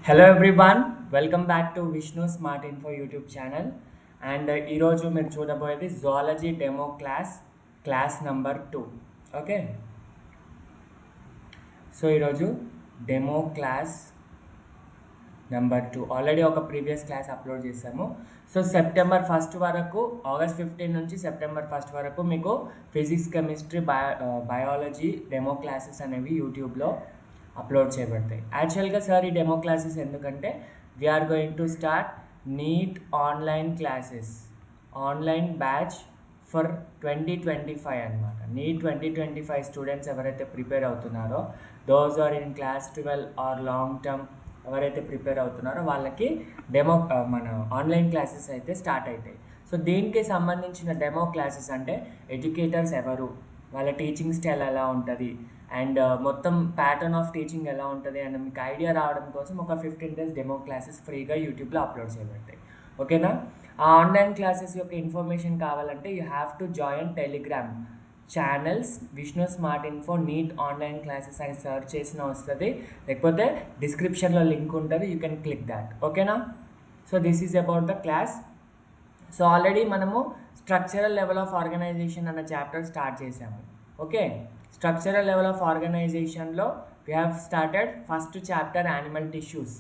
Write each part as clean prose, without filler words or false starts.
Hello everyone, welcome back to Vishnu smart info YouTube channel. And ఈరోజు మీరు చూడబోయేది zoology demo class number 2. Okay, so ఈరోజు demo class number 2 already ఒక previous class upload చేసాము. సో September 1 వరకు, ఆగస్ట్ 15 నుంచి సెప్టెంబర్ 1 వరకు మీకు physics, chemistry, biology demo classes అనేవి యూట్యూబ్లో అప్లోడ్ చేయబడతాయి. యాక్చువల్గా సార్ ఈ డెమో క్లాసెస్ ఎందుకంటే we are going to start NEET online classes, online batch for 2025 అనమాట. నీట్ 2025 స్టూడెంట్స్ ఎవరైతే ప్రిపేర్ అవుతున్నారో, those are in class 12 or long term ఎవరైతే ప్రిపేర్ అవుతున్నారో వాళ్ళకి డెమో మన ఆన్లైన్ క్లాసెస్ అయితే స్టార్ట్ అవుతాయి. సో దీనికి సంబంధించిన డెమో క్లాసెస్ అంటే ఎడ్యుకేటర్స్ ఎవరు, వాళ్ళ టీచింగ్ స్టైల్ ఎలా ఉంటుంది, అండ్ మొత్తం ప్యాటర్న్ ఆఫ్ టీచింగ్ ఎలా ఉంటుంది అండ్ మీకు ఐడియా రావడం కోసం ఒక 15 days డెమో క్లాసెస్ ఫ్రీగా యూట్యూబ్లో అప్లోడ్ చేయబడతాయి. ఓకేనా? ఆ ఆన్లైన్ క్లాసెస్ యొక్క ఇన్ఫర్మేషన్ కావాలంటే you have to join telegram channels Vishnu smart info NEET online classes అని సర్చ్ చేసిన వస్తుంది, లేకపోతే డిస్క్రిప్షన్లో లింక్ ఉంటుంది, యూ కెన్ క్లిక్ దాట్. ఓకేనా? So this is about the class. So already మనము స్ట్రక్చరల్ లెవెల్ ఆఫ్ ఆర్గనైజేషన్ అన్న చాప్టర్ స్టార్ట్ చేసాము. ఓకే, స్ట్రక్చరల్ లెవెల్ ఆఫ్ ఆర్గనైజేషన్లో we have started first chapter animal tissues.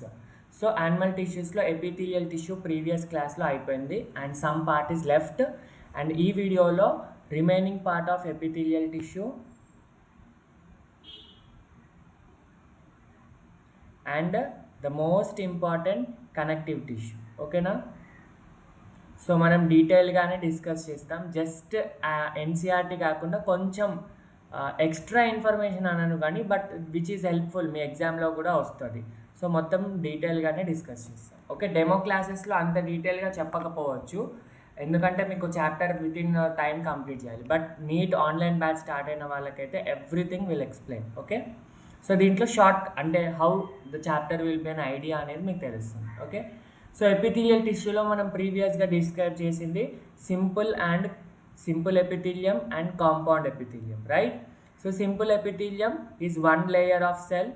So animal టిష్యూస్లో epithelial tissue previous క్లాస్లో అయిపోయింది and some part is left. And ఈ వీడియోలో remaining part of epithelial tissue and the most important connective tissue. ఓకేనా? So మనం డీటెయిల్గానే discuss చేస్తాం. Just NCERT కాకుండా కొంచెం ఎక్స్ట్రా ఇన్ఫర్మేషన్ అనను కానీ, బట్ విచ్ ఈజ్ హెల్ప్ఫుల్ మీ ఎగ్జామ్లో కూడా వస్తుంది. సో మొత్తం డీటెయిల్గానే డిస్కస్ చేస్తాం. ఓకే, డెమో క్లాసెస్లో అంత డీటెయిల్గా చెప్పకపోవచ్చు, ఎందుకంటే మీకు chapter within time complete చేయాలి. But NEET online batch start అయిన వాళ్ళకైతే everything will explain. Okay, so దీంట్లో షార్ట్ అంటే how the chapter will be an idea అనేది మీకు తెలుస్తుంది. ఓకే, సో ఎపిథీలియల్ టిష్యూలో మనం ప్రీవియస్గా డిస్క్రైబ్ చేసింది simple epithelium and compound epithelium, right? So simple epithelium is 1 layer of cell,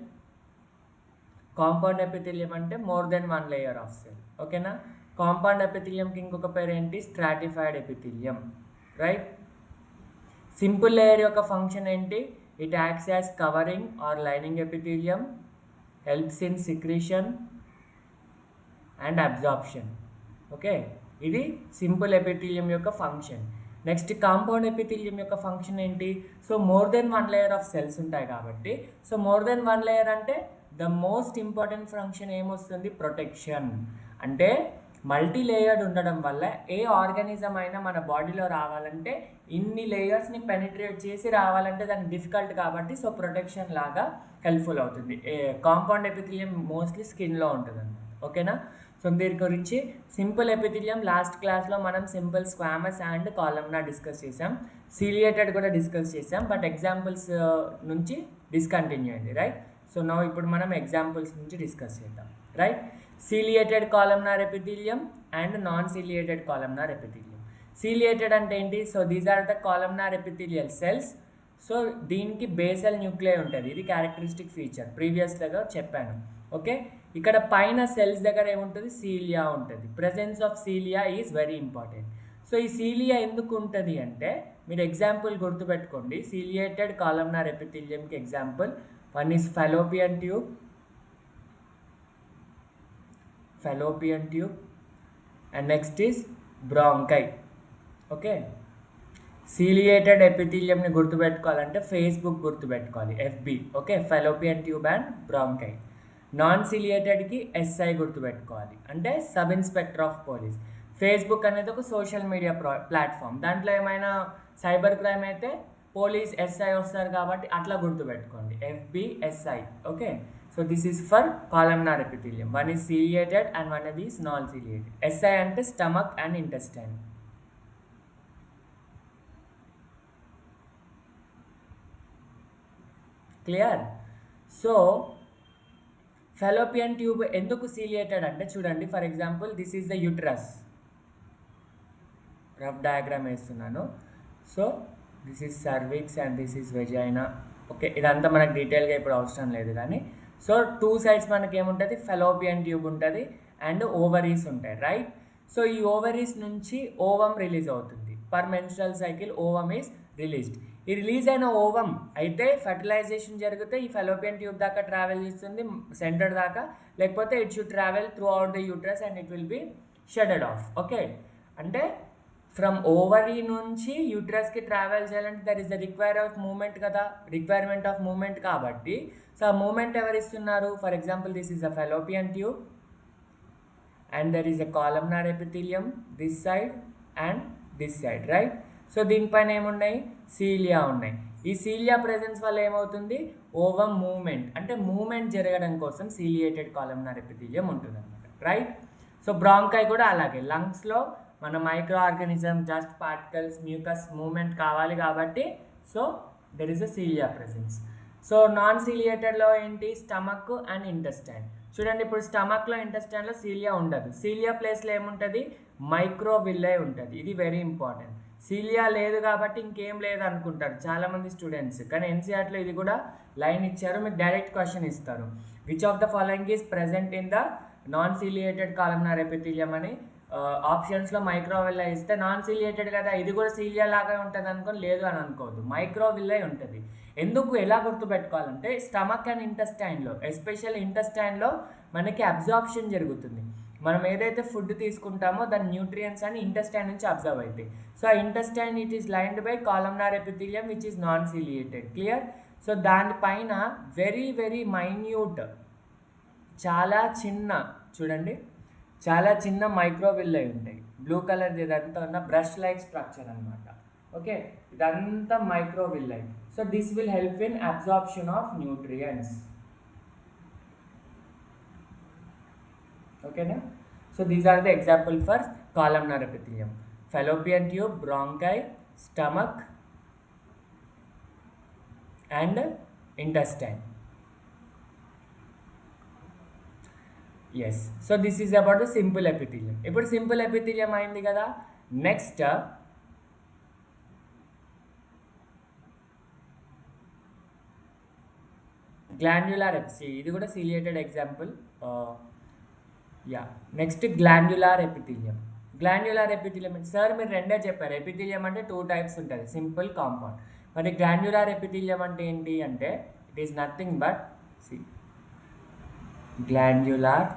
compound epithelium అంటే more than 1 layer of cell. ఓకేనా? Compound ఎపిథీలియంకి ఇంకొక పేరు ఏంటి? Stratified epithelium, right? Simple layer యొక్క ఫంక్షన్ ఏంటి? It acts as covering or lining epithelium, helps in secretion and absorption. Okay, ఇది simple epithelium యొక్క ఫంక్షన్. నెక్స్ట్ కాంపౌండ్ ఎపిథీలియం యొక్క ఫంక్షన్ ఏంటి? So more than 1 layer of cells ఉంటాయి కాబట్టి, so more than 1 layer అంటే the most important function ఏమొస్తుంది? Protection. అంటే multi layered ఉండడం వల్ల ఏ ఆర్గానిజం అయినా మన బాడీలో రావాలంటే ఇన్ని లేయర్స్ని పెనిట్రేట్ చేసి రావాలంటే దానికి డిఫికల్ట్ కాబట్టి, సో ప్రొటెక్షన్ లాగా హెల్ప్ఫుల్ అవుతుంది. కాంపౌండ్ ఎపిథీలియం మోస్ట్లీ స్కిన్లో ఉంటుంది అన్నమాట. ఓకేనా? సో దీని గురించి సింపుల్ ఎపిథీలియం లాస్ట్ క్లాస్లో మనం simple squamous and columnar discuss చేసాం, సీలియేటెడ్ కూడా డిస్కస్ చేసాం, బట్ ఎగ్జాంపుల్స్ నుంచి డిస్కంటిన్యూ అయింది, రైట్? సో నౌ ఇప్పుడు మనం ఎగ్జాంపుల్స్ నుంచి డిస్కస్ చేద్దాం, right? Ciliated columnar epithelium and non ciliated columnar epithelium. Ciliated అంటే ఏంటి? So these are the columnar epithelial cells. So దీనికి బేసల్ న్యూక్లియై ఉంటుంది, ఇది క్యారెక్టరిస్టిక్ ఫీచర్, ప్రీవియస్గా చెప్పాను. ఓకే, ఇక్కడ పైన సెల్స్ దగ్గర ఏముంటుంది? సీలియా ఉంటుంది. Presence of cilia is very important. So ఈ సీలియా ఎందుకు ఉంటుంది అంటే, మీరు ఎగ్జాంపుల్ గుర్తుపెట్టుకోండి. సీలియేటెడ్ కాలమ్నార్ ఎపిథీలియంకి example one is fallopian tube and next is bronchi. Okay, ciliated ఎపిథీలియంని గుర్తుపెట్టుకోవాలంటే ఫేస్బుక్ గుర్తుపెట్టుకోవాలి, FB. Okay, fallopian tube and bronchi. Non సీలియేటెడ్కి SI గుర్తుపెట్టుకోవాలి, అంటే sub inspector of police. Facebook అనేది ఒక సోషల్ మీడియా ప్లాట్ఫామ్, దాంట్లో ఏమైనా సైబర్ క్రైమ్ అయితే పోలీస్ SI వస్తారు కాబట్టి అట్లా గుర్తుపెట్టుకోండి, FB SI. Okay, so this is for columnar epithelium. One is ciliated and one is non ciliated. SI అంటే stomach and intestine. Clear? So fallopian tube ఎందుకు ciliated అంటే చూడండి, for example this is the uterus, rough diagram వేస్తున్నాను. So this is cervix and this is vagina. Okay, ఇదంతా మనకు డీటెయిల్గా ఇప్పుడు అవసరం లేదు కానీ, సో 2 సైడ్స్ మనకి ఏముంటుంది, ఫెలోపియన్ ట్యూబ్ ఉంటుంది అండ్ ఓవరీస్ ఉంటాయి, రైట్. సో ఈ ఓవరీస్ నుంచి ఓవం రిలీజ్ అవుతుంది. Per menstrual cycle ovum is released. ఈ రిలీజ్ అయిన ఓవం అయితే ఫర్టిలైజేషన్ జరిగితే ఈ ఫెలోపియన్ ట్యూబ్ దాకా ట్రావెల్ చేస్తుంది, సెంటర్ దాకా, లేకపోతే it should travel throughout the uterus and it will be shedded off. Okay, అంటే ఫ్రమ్ ఓవరీ నుంచి యూట్రస్కి ట్రావెల్ చేయాలంటే there is the requirement of movement కాబట్టి, సో ఆ మూమెంట్ ఎవరు ఇస్తున్నారు? For example this is a fallopian tube and there is a columnar epithelium this side and this side, right. So దీనిపైన ఏమున్నాయి, cilia ఉన్నాయి. ఈ సీలియా ప్రెజెన్స్ వల్ల ఏమవుతుంది, ఓవం మూమెంట్, అంటే మూమెంట్ జరగడం కోసం సీలియేటెడ్ కాలమ్నార్ ఎపిథీలియం ఉంటుంది అనమాట, రైట్. సో బ్రాంకై కూడా అలాగే, లంగ్స్లో మన micro organism, dust particles, mucus movement కావాలి కాబట్టి so there is a cilia presence. So non సీలియేటెడ్లో ఏంటి, స్టమక్ అండ్ ఇంటెస్టైన్. చూడండి, ఇప్పుడు స్టమక్లో ఇంటెస్టైన్లో సీలియా ఉండదు. సీలియా ప్లేస్లో ఏముంటుంది, మైక్రోవిల్లే ఉంటుంది. ఇది వెరీ ఇంపార్టెంట్. సీలియా లేదు కాబట్టి ఇంకేం లేదు అనుకుంటారు చాలామంది స్టూడెంట్స్, కానీ ఎన్సీఆర్టీలో ఇది కూడా లైన్ ఇచ్చారు, మీకు డైరెక్ట్ క్వశ్చన్ ఇస్తారు. Which of the following is present in the non ciliated columnar epithelium అని ఆప్షన్స్లో మైక్రోవిల్లే ఇస్తే, నాన్ సీలియేటెడ్ కదా ఇది కూడా సీలియా లాగా ఉంటుంది అనుకోని, లేదు అని అనుకోవద్దు, మైక్రోవిల్లే ఉంటుంది. ఎందుకు, ఎలా గుర్తుపెట్టుకోవాలంటే స్టమక్ అండ్ ఇంటెస్టైన్లో, ఎస్పెషల్ ఇంటెస్టైన్లో మనకి అబ్జార్ప్షన్ జరుగుతుంది. మనం ఏదైతే ఫుడ్ తీసుకుంటామో దాని న్యూట్రియన్స్ అని ఇంటెస్టైన్ నుంచి అబ్జర్వ్ అవుతాయి. సో ఆ intestine it is lined by columnar epithelium which is non ciliated, clear. So దానిపైన వెరీ వెరీ మైన్యూట్, చాలా చిన్న, చూడండి చాలా చిన్న మైక్రోవిల్లై ఉంటాయి. బ్లూ కలర్ ఇదంతా ఉన్న బ్రష్ లైక్ స్ట్రక్చర్ అనమాట. ఓకే, ఇదంతా microvilli. So this will help in absorption of nutrients. ఓకేనా. So these are the example for columnar epithelium: fallopian tube, bronchi, stomach and intestine. Yes, so this is about the simple epithelium. ఇప్పుడు simple epithelium అయింది కదా, next glandular epithelium. ఇది కూడా ciliated example. Next glandular epithelium. Glandular epithelium sir మీరు రెండే చెప్పారు, epithelium అంటే 2 types ఉంటుంది, సింపుల్, కాంపౌండ్. మరి గ్లాండ్యులార్ ఎపిథీలియం అంటే ఏంటి అంటే, it is nothing but glandular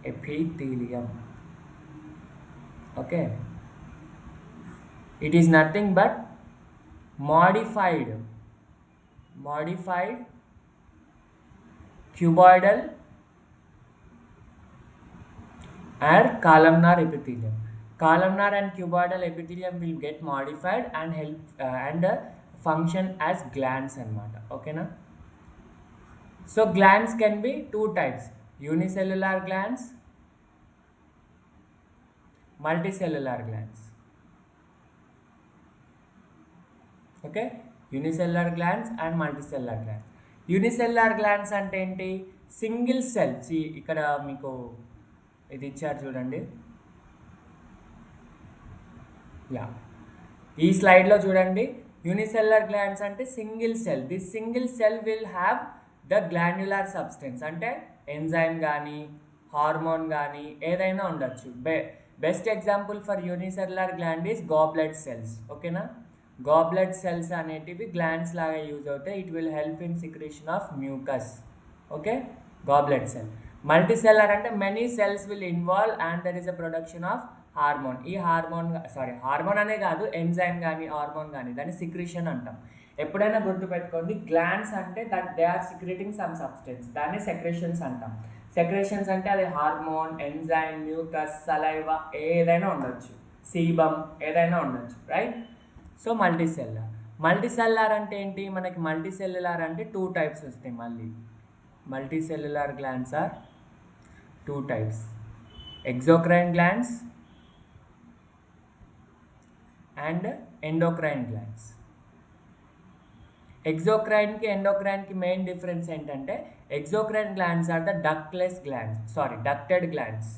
epithelium. Okay, it is nothing but modified cuboidal or columnar epithelium. Columnar and cuboidal epithelium will get modified and help and function as glands anamata. Okay na. So glands can be 2 types: unicellular glands, multicellular glands. Okay, unicellular glands and multicellular glands. Unicellular glands అంటే ఏంటి, single cell. ఇక్కడ మీకు ఇది ఇచ్చారు చూడండి, ఈ స్లైడ్లో చూడండి. యూనిసెల్యులర్ గ్లాండ్స్ అంటే single cell. This single cell will have the glandular substance, అంటే ఎంజైమ్ కానీ హార్మోన్ కానీ ఏదైనా ఉండొచ్చు. Best example for unicellular gland is goblet cells. Okay, goblet cells అనేటివి గ్లాండ్స్ లాగా యూజ్ అవుతాయి. It will help in secretion of mucus. Okay, goblet cell. Multicellular అంటే many cells will involve and there is a production of hormone. ఈ hormone అనే కాదు, enzyme కానీ hormone కానీ, దాన్ని సిక్రేషన్ అంటాం. ఎప్పుడైనా గుర్తుపెట్టుకోండి, గ్లాండ్స్ అంటే that they are secreting some substance, దాన్ని సెక్రేషన్స్ అంటాం. సెక్రేషన్స్ అంటే అది హార్మోన్, ఎంజైమ్, మ్యూకస్, సలైవా ఏదైనా ఉండొచ్చు, సీబమ్ ఏదైనా ఉండొచ్చు, రైట్. సో మల్టీసెల్యులర్ అంటే ఏంటి, మనకి మల్టీసెల్యులర్ అంటే 2 టైప్స్ వస్తాయి. మళ్ళీ multicellular glands are 2 types: exocrine glands and endocrine glands. ఎగ్జోక్రైన్కి ఎండోక్రైన్కి మెయిన్ డిఫరెన్స్ ఏంటంటే, exocrine glands are the ducted glands.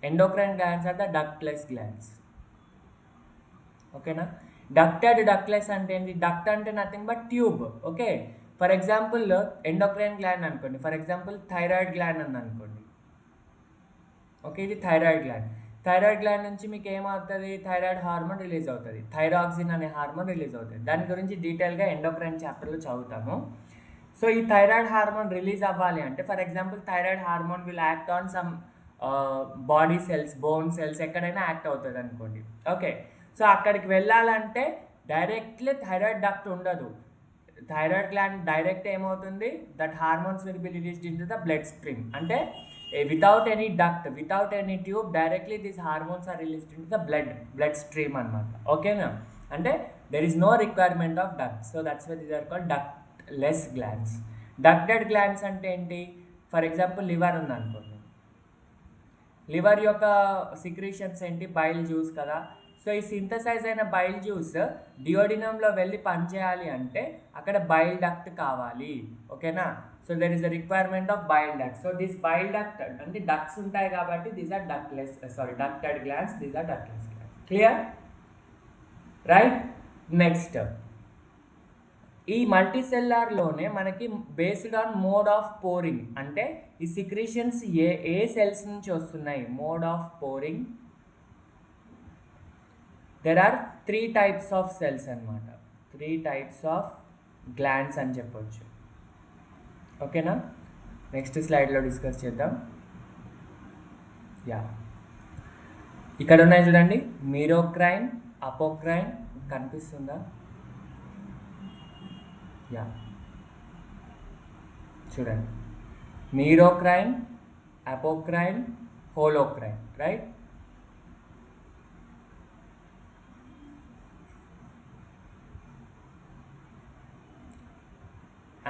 Endocrine glands are the ductless glands. ఓకేనా. డక్టెడ్, డక్ట్లెస్ అంటే ఏంటి, డక్ట్ అంటే nothing but tube. Okay, for example endocrine gland అనుకోండి, for example thyroid gland అని అనుకోండి. ఓకే, ఇది థైరాయిడ్ గ్లాండ్. థైరాయిడ్ గ్లాండ్ నుంచి మీకు ఏమవుతుంది, థైరాయిడ్ హార్మోన్ రిలీజ్ అవుతుంది, థైరాక్సిన్ అనే హార్మోన్ రిలీజ్ అవుతుంది. దాని గురించి డీటెయిల్గా ఎండోక్రైన్ చాప్టర్లో చదువుతాము. సో ఈ థైరాయిడ్ హార్మోన్ రిలీజ్ అవ్వాలి అంటే, for example thyroid hormone will act on some body cells, bone cells, ఎక్కడైనా యాక్ట్ అవుతుంది అనుకోండి. ఓకే, సో అక్కడికి వెళ్ళాలంటే డైరెక్ట్లీ థైరాయిడ్ డక్ట్ ఉండదు. థైరాయిడ్ గ్లాండ్ డైరెక్ట్ ఏమవుతుంది, that hormones will be released into the blood stream. అంటే without any duct, without any tube, directly these hormones are released into the blood stream అనమాట. ఓకేనా, అంటే there is no requirement of duct. So that's why these are called ductless glands. Ducted glands అంటే ఏంటి, for example liver ఉంది అనుకోండి. Liver యొక్క secretions ఏంటి, bile juice కదా. సో ఈ సింథసైజ్ అయిన బైల్ జ్యూస్ డియోడినంలో వెళ్ళి పనిచేయాలి అంటే అక్కడ బైల్ డక్ట్ కావాలి. ఓకేనా, so there is the requirement of bile duct. So this bile duct అంటే డక్ట్స్ ఉంటాయి కాబట్టి these are ducted glands, these are ductless glands. Clear, right. Next, ఈ మల్టీసెల్లార్లోనే మనకి based on mode of pouring, అంటే ఈ సిక్రీషన్స్ ఏ సెల్స్ నుంచి వస్తున్నాయి, mode of pouring, there are 3 types of cells అనమాట. 3 types ఆఫ్ గ్లాండ్స్ అని చెప్పొచ్చు. ఓకేనా, నెక్స్ట్ స్లైడ్లో డిస్కస్ చేద్దాం. యా, ఇక్కడ ఉన్నాయి చూడండి, మీరోక్రైన్, అపోక్రైన్, కనిపిస్తుందా? యా, చూడండి, మీరోక్రైన్, అపోక్రైన్, హోలోక్రైన్, రైట్.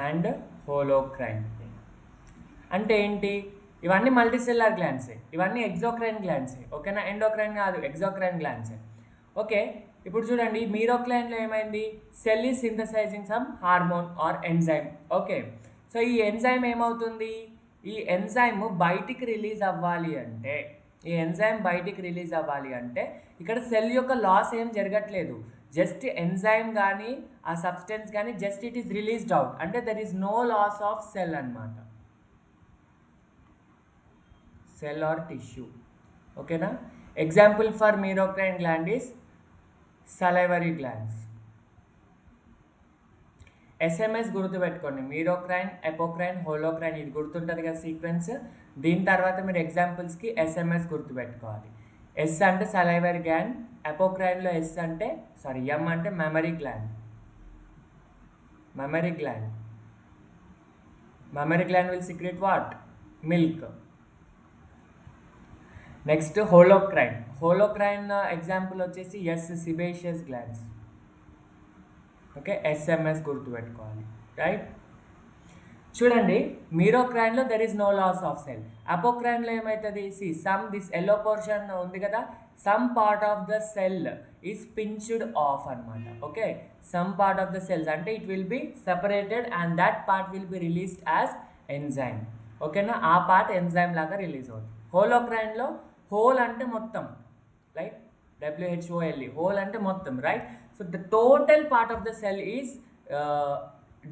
అండ్ హోలోక్రైన్ అంటే ఏంటి, ఇవన్నీ మల్టీసెల్లార్ గ్లాండ్సే, ఇవన్నీ ఎగ్జోక్రైన్ గ్లాండ్సే. ఓకేనా, ఎండోక్రైన్ కాదు, ఎగ్జోక్రైన్ గ్లాండ్సే. ఓకే, ఇప్పుడు చూడండి, మీరోక్రైన్లో ఏమైంది, cell is synthesizing some hormone or enzyme. Okay, so ఈ ఎంజైమ్ ఏమవుతుంది, ఈ ఎంజైమ్ బయటికి రిలీజ్ అవ్వాలి అంటే, ఇక్కడ సెల్ యొక్క లాస్ ఏం జరగట్లేదు, జస్ట్ ఎంజైమ్ కానీ ఆ సబ్స్టెన్స్ కానీ just it is released out, అంటే there is no loss of cell అనమాట, సెల్ ఆర్ టిష్యూ. ఓకేనా, example for merocrine gland is salivary glands. SMS గుర్తుపెట్టుకోండి, మీరోక్రైన్, ఎపోక్రైన్, హోలోక్రైన్, ఇది గుర్తుంటుంది కదా సీక్వెన్స్. దీని తర్వాత మీరు ఎగ్జాంపుల్స్కి ఎస్ఎంఎస్ గుర్తుపెట్టుకోవాలి. ఎస్ అంటే సలైవరీ గ్లాండ్, అపోక్రైన్లో ఎస్ అంటే ఎం అంటే mammary gland. Mammary gland will secrete what, milk. Next holocrine example వచ్చేసి S, sebaceous glands. Okay, SMS గుర్తుపెట్టుకోవాలి, రైట్. చూడండి, మీరోక్రైన్లో there is no loss of cell. అపోక్రైన్లో ఏమవుతుంది, దిస్ ఎల్లో పోర్షన్ ఉంది కదా, some part of the cell is pinched off అనమాట. Okay, some part of the cells అంటే it will be separated and that part will be released as enzyme. ఓకేనా, ఆ part enzyme లాగా release అవుతుంది. హోలోక్రైన్లో whole అంటే మొత్తం, రైట్, WHOLE, హోల్ అంటే మొత్తం, right. So the total part of the cell is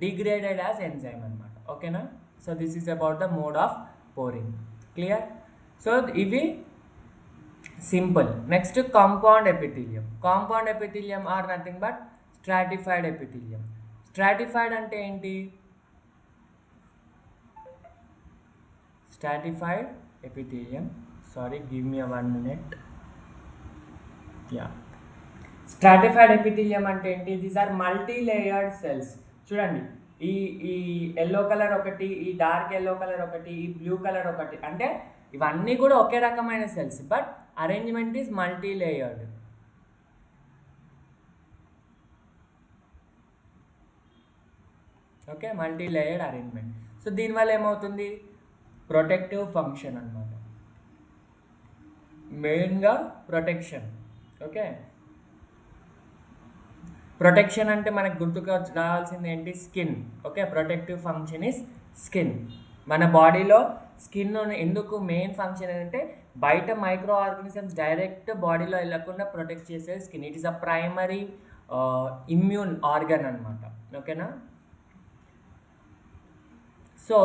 degraded as enzyme అనమాట. ఓకేనా, so this is about the mode of pouring. Clear, so ఇవి simple. Next, compound epithelium are nothing but stratified epithelium. Stratified అంటే ఏంటి, stratified epithelium, give me a 1 minute. Stratified epithelium అంటే ఏంటి, these are multi layered cells. చూడండి, ఈ yellow colour ఒకటి, ఈ dark yellow colour ఒకటి, ఈ బ్లూ కలర్ ఒకటి, అంటే ఇవన్నీ కూడా ఒకే రకమైన cells, but arrangement is multi layered. Okay, multi layered arrangement. So దీనివల్ల ఏమవుతుంది, ప్రొటెక్టివ్ ఫంక్షన్ అనమాట, మెయిన్గా ప్రొటెక్షన్. ఓకే, ప్రొటెక్షన్ అంటే మనకు గుర్తుకు రావాల్సింది ఏంటి, skin. Okay, protective function is skin. మన బాడీలో స్కిన్ ఎందుకు మెయిన్ ఫంక్షన్ ఏంటంటే, బయట మైక్రో ఆర్గానిజమ్స్ డైరెక్ట్ బాడీలో వెళ్ళకుండా ప్రొటెక్ట్ చేసేది skin. It is a primary immune organ అనమాట. ఓకేనా, సో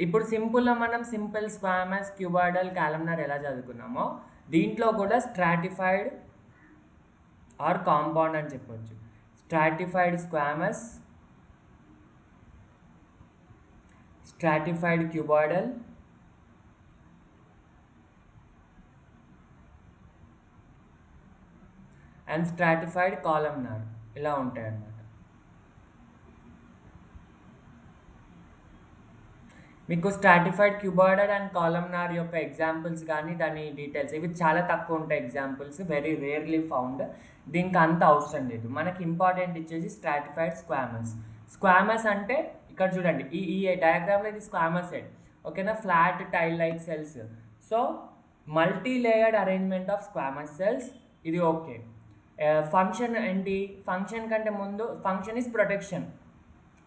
ఇప్పుడు సింపుల్లో మనం సింపుల్, స్క్వామస్, క్యూబాయిడల్, కాలమ్నార్ ఎలా చదువుకున్నామో దీంట్లో కూడా స్ట్రాటిఫైడ్ ఆర్ కాంపౌండ్ అని చెప్పొచ్చు. Stratified squamous, stratified cuboidal, and stratified columnar ఇలా ఉంటాయి అన్నమాట. మీకు స్ట్రాటిఫైడ్ క్యూబాయిడల్ అండ్ కాలమ్నార్ యొక్క ఎగ్జాంపుల్స్ కానీ దాని డీటెయిల్స్ ఇవి చాలా తక్కువ ఉంటాయి. Examples very rarely found. దీనికి అంత అవసరం లేదు. మనకి ఇంపార్టెంట్ ఇచ్చేసి స్ట్రాటిఫైడ్ స్క్వామస్. స్క్వామస్ అంటే ఇక్కడ చూడండి, ఈ డయాగ్రామ్లో ఇది స్క్వామస్ సెట్, ఓకేనా, flat tile like cells. So multi layered arrangement of squamous cells, ఇది ఓకే. ఫంక్షన్ ఏంటి? ఫంక్షన్ కంటే ముందు function is protection.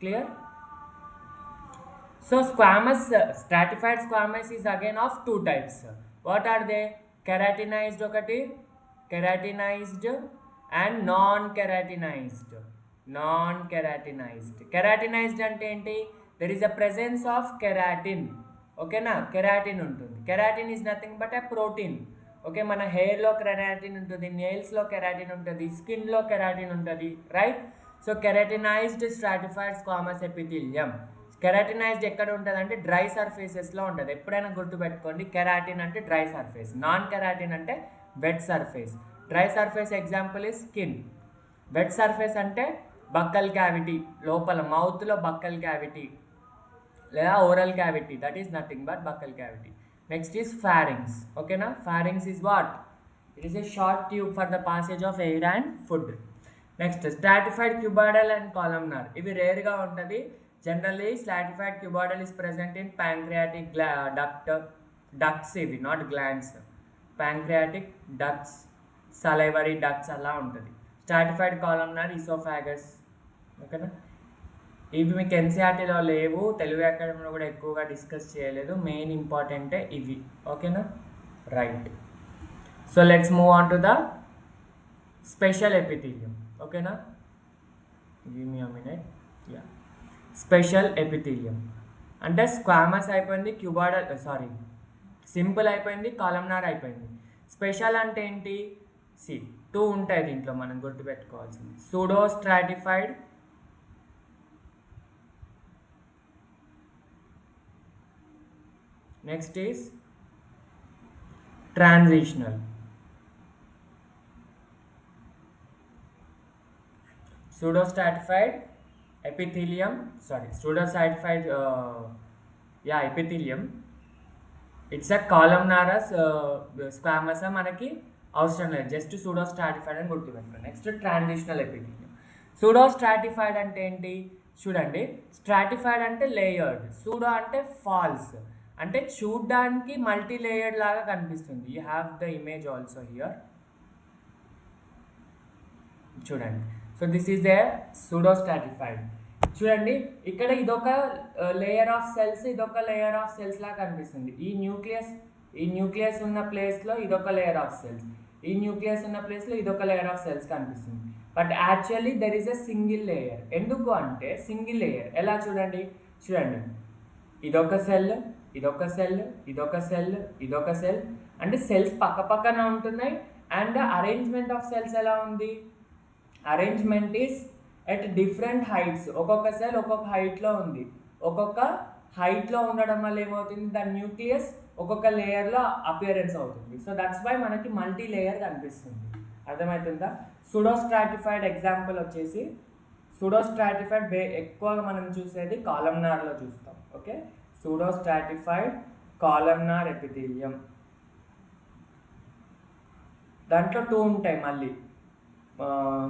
Clear? So squamous, stratified squamous is again of two types. What are they? Keratinized ఒకటి, keratinized and non-keratinized. Keratinized అంటే ఏంటి? There is a presence of keratin. ఓకేనా, keratin ఉంటుంది. Keratin is nothing but a protein. Okay, మన హెయిర్లో keratin ఉంటుంది, నెయిల్స్లో keratin ఉంటుంది, స్కిన్లో keratin ఉంటుంది, right? So keratinised stratified squamous epithelium. Keratinised ఎక్కడ ఉంటుంది అంటే డ్రై సర్ఫేసెస్లో ఉంటుంది. ఎప్పుడైనా గుర్తుపెట్టుకోండి, కెరాటిన్ అంటే డ్రై సర్ఫేస్, నాన్ కెరాటిన్ అంటే wet surface. Dry surface example is skin. Wet surface అంటే బక్కల్ క్యావిటీ, లోపల మౌత్లో బక్కల్ క్యావిటీ లేదా oral cavity, that is nothing but buccal cavity. Next is pharynx. ఓకేనా, pharynx is what? It is a short tube for the passage of air and food. Next stratified cuboidal and columnar, ఇవి రేర్గా ఉంటుంది. Generally, stratified cuboidal is present in pancreatic ducts, ఇవి not glands. pancreatic ducts, salivary ducts అలా ఉంటుంది. Stratified columnar oesophagus. ఓకేనా, ఇవి మీకు ఎన్సీఆర్టీలో లేవు, తెలుగు అకాడమీలో కూడా ఎక్కువగా డిస్కస్ చేయలేదు. మెయిన్ ఇంపార్టెంటే ఇవి. ఓకేనా, right. So let's move on to the special epithelium. ఓకేనా, give me a minute. Yeah, special epithelium అంటే స్క్వామస్ అయిపోయింది, క్యూబాయిడల్ సింపుల్ అయిపోయింది, కాలమ్నార్ అయిపోయింది. స్పెషల్ అంటే ఏంటి? టూ ఉంటాయి దీంట్లో మనం గుర్తుపెట్టుకోవాల్సింది. Pseudostratified, next is transitional. Pseudostratified epithelium, pseudostratified epithelium. It's a columnar squamous మనకి అవసరం లేదు, జస్ట్ సూడో స్ట్రాటిఫైడ్ అని గుర్తుపెట్టుకోండి. Next transitional epithelium. Pseudostratified అంటే ఏంటి? చూడండి, స్ట్రాటిఫైడ్ అంటే లేయర్డ్, సూడో అంటే ఫాల్స్, అంటే చూడ్డానికి మల్టీ లేయర్డ్ లాగా కనిపిస్తుంది. You have the image also here, చూడండి. So this is a pseudostratified. చూడండి, ఇక్కడ ఇదొక లేయర్ ఆఫ్ సెల్స్, ఇదొక లేయర్ ఆఫ్ సెల్స్ లాగా కనిపిస్తుంది. ఈ న్యూక్లియస్ ఉన్న ప్లేస్లో ఇదొక లేయర్ ఆఫ్ సెల్స్, ఈ న్యూక్లియస్ ఉన్న ప్లేస్లో ఇదొక లేయర్ ఆఫ్ సెల్స్ కనిపిస్తుంది. But actually there is a single layer. ఎందుకు అంటే సింగిల్ లేయర్ ఎలా? చూడండి, ఇదొక సెల్, ఇదొక సెల్, ఇదొక సెల్, ఇదొక సెల్, అంటే సెల్స్ పక్క పక్కన ఉంటున్నాయి. అండ్ అరేంజ్మెంట్ ఆఫ్ సెల్స్ ఎలా ఉంది? Arrangement is at different heights. ఒక్కొక్క సెల్ ఒక్కొక్క హైట్లో ఉంది. ఒక్కొక్క హైట్లో ఉండడం వల్ల ఏమవుతుంది? దాని న్యూక్లియస్ ఒక్కొక్క లేయర్లో అపియరెన్స్ అవుతుంది. సో దట్స్ వై మనకి మల్టీ లేయర్ కనిపిస్తుంది. అర్థమవుతుందా? సూడోస్ట్రాటిఫైడ్ ఎగ్జాంపుల్ వచ్చేసి, సూడోస్ట్రాటిఫైడ్ ఎక్కువగా మనం చూసేది కాలమ్నార్లో చూస్తాం. Okay, pseudostratified columnar epithelium. దాంట్లో టూ ఉంటాయి మళ్ళీ,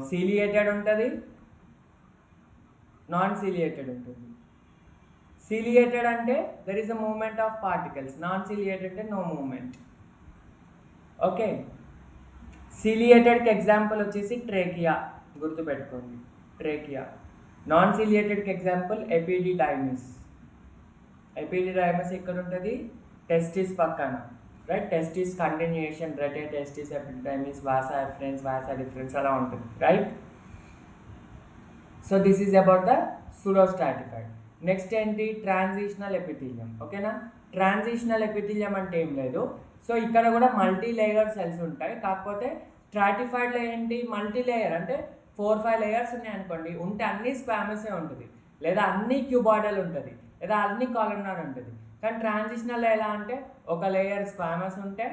సీలియేటెడ్ ఉంటుంది, నాన్ సీలియేటెడ్ ఉంటుంది. సీలియేటెడ్ అంటే there is a movement of particles, non ciliated అంటే నో మూవ్మెంట్. ఓకే, సీలియేటెడ్కి ఎగ్జాంపుల్ వచ్చేసి ట్రేకియా, గుర్తుపెట్టుకోండి, ట్రేకియా. నాన్ సీలియేటెడ్కి ఎగ్జాంపుల్ ఎపిడిడైమిస్. ఎపిడిడైమిస్ ఎక్కడ ఉంటుంది? టెస్టిస్ పక్కన, right? Testis continuation, rete testis, epididymis, vasa efferens, vasa deferens అలా ఉంటుంది, right? So this is about the pseudostratified. Next ఏంటి, ట్రాన్సిషనల్ ఎపిథీలియం. ఓకేనా, ట్రాన్సిషనల్ ఎపిథీలియం అంటే ఏం లేదు. సో ఇక్కడ కూడా మల్టీ లేయర్ సెల్స్ ఉంటాయి, కాకపోతే స్ట్రాటిఫైడ్లో ఏంటి, మల్టీ లేయర్ అంటే 4-5 లేయర్స్ ఉన్నాయి అనుకోండి, ఉంటే అన్ని స్క్వామసే ఉంటుంది, లేదా అన్ని క్యూబాయిడల్ ఉంటుంది, లేదా అన్ని కాలమ్నార్ ఉంటుంది. కానీ ట్రాన్సిషనల్ ఎలా అంటే ఒక లేయర్ స్క్వామస్ ఉంటే,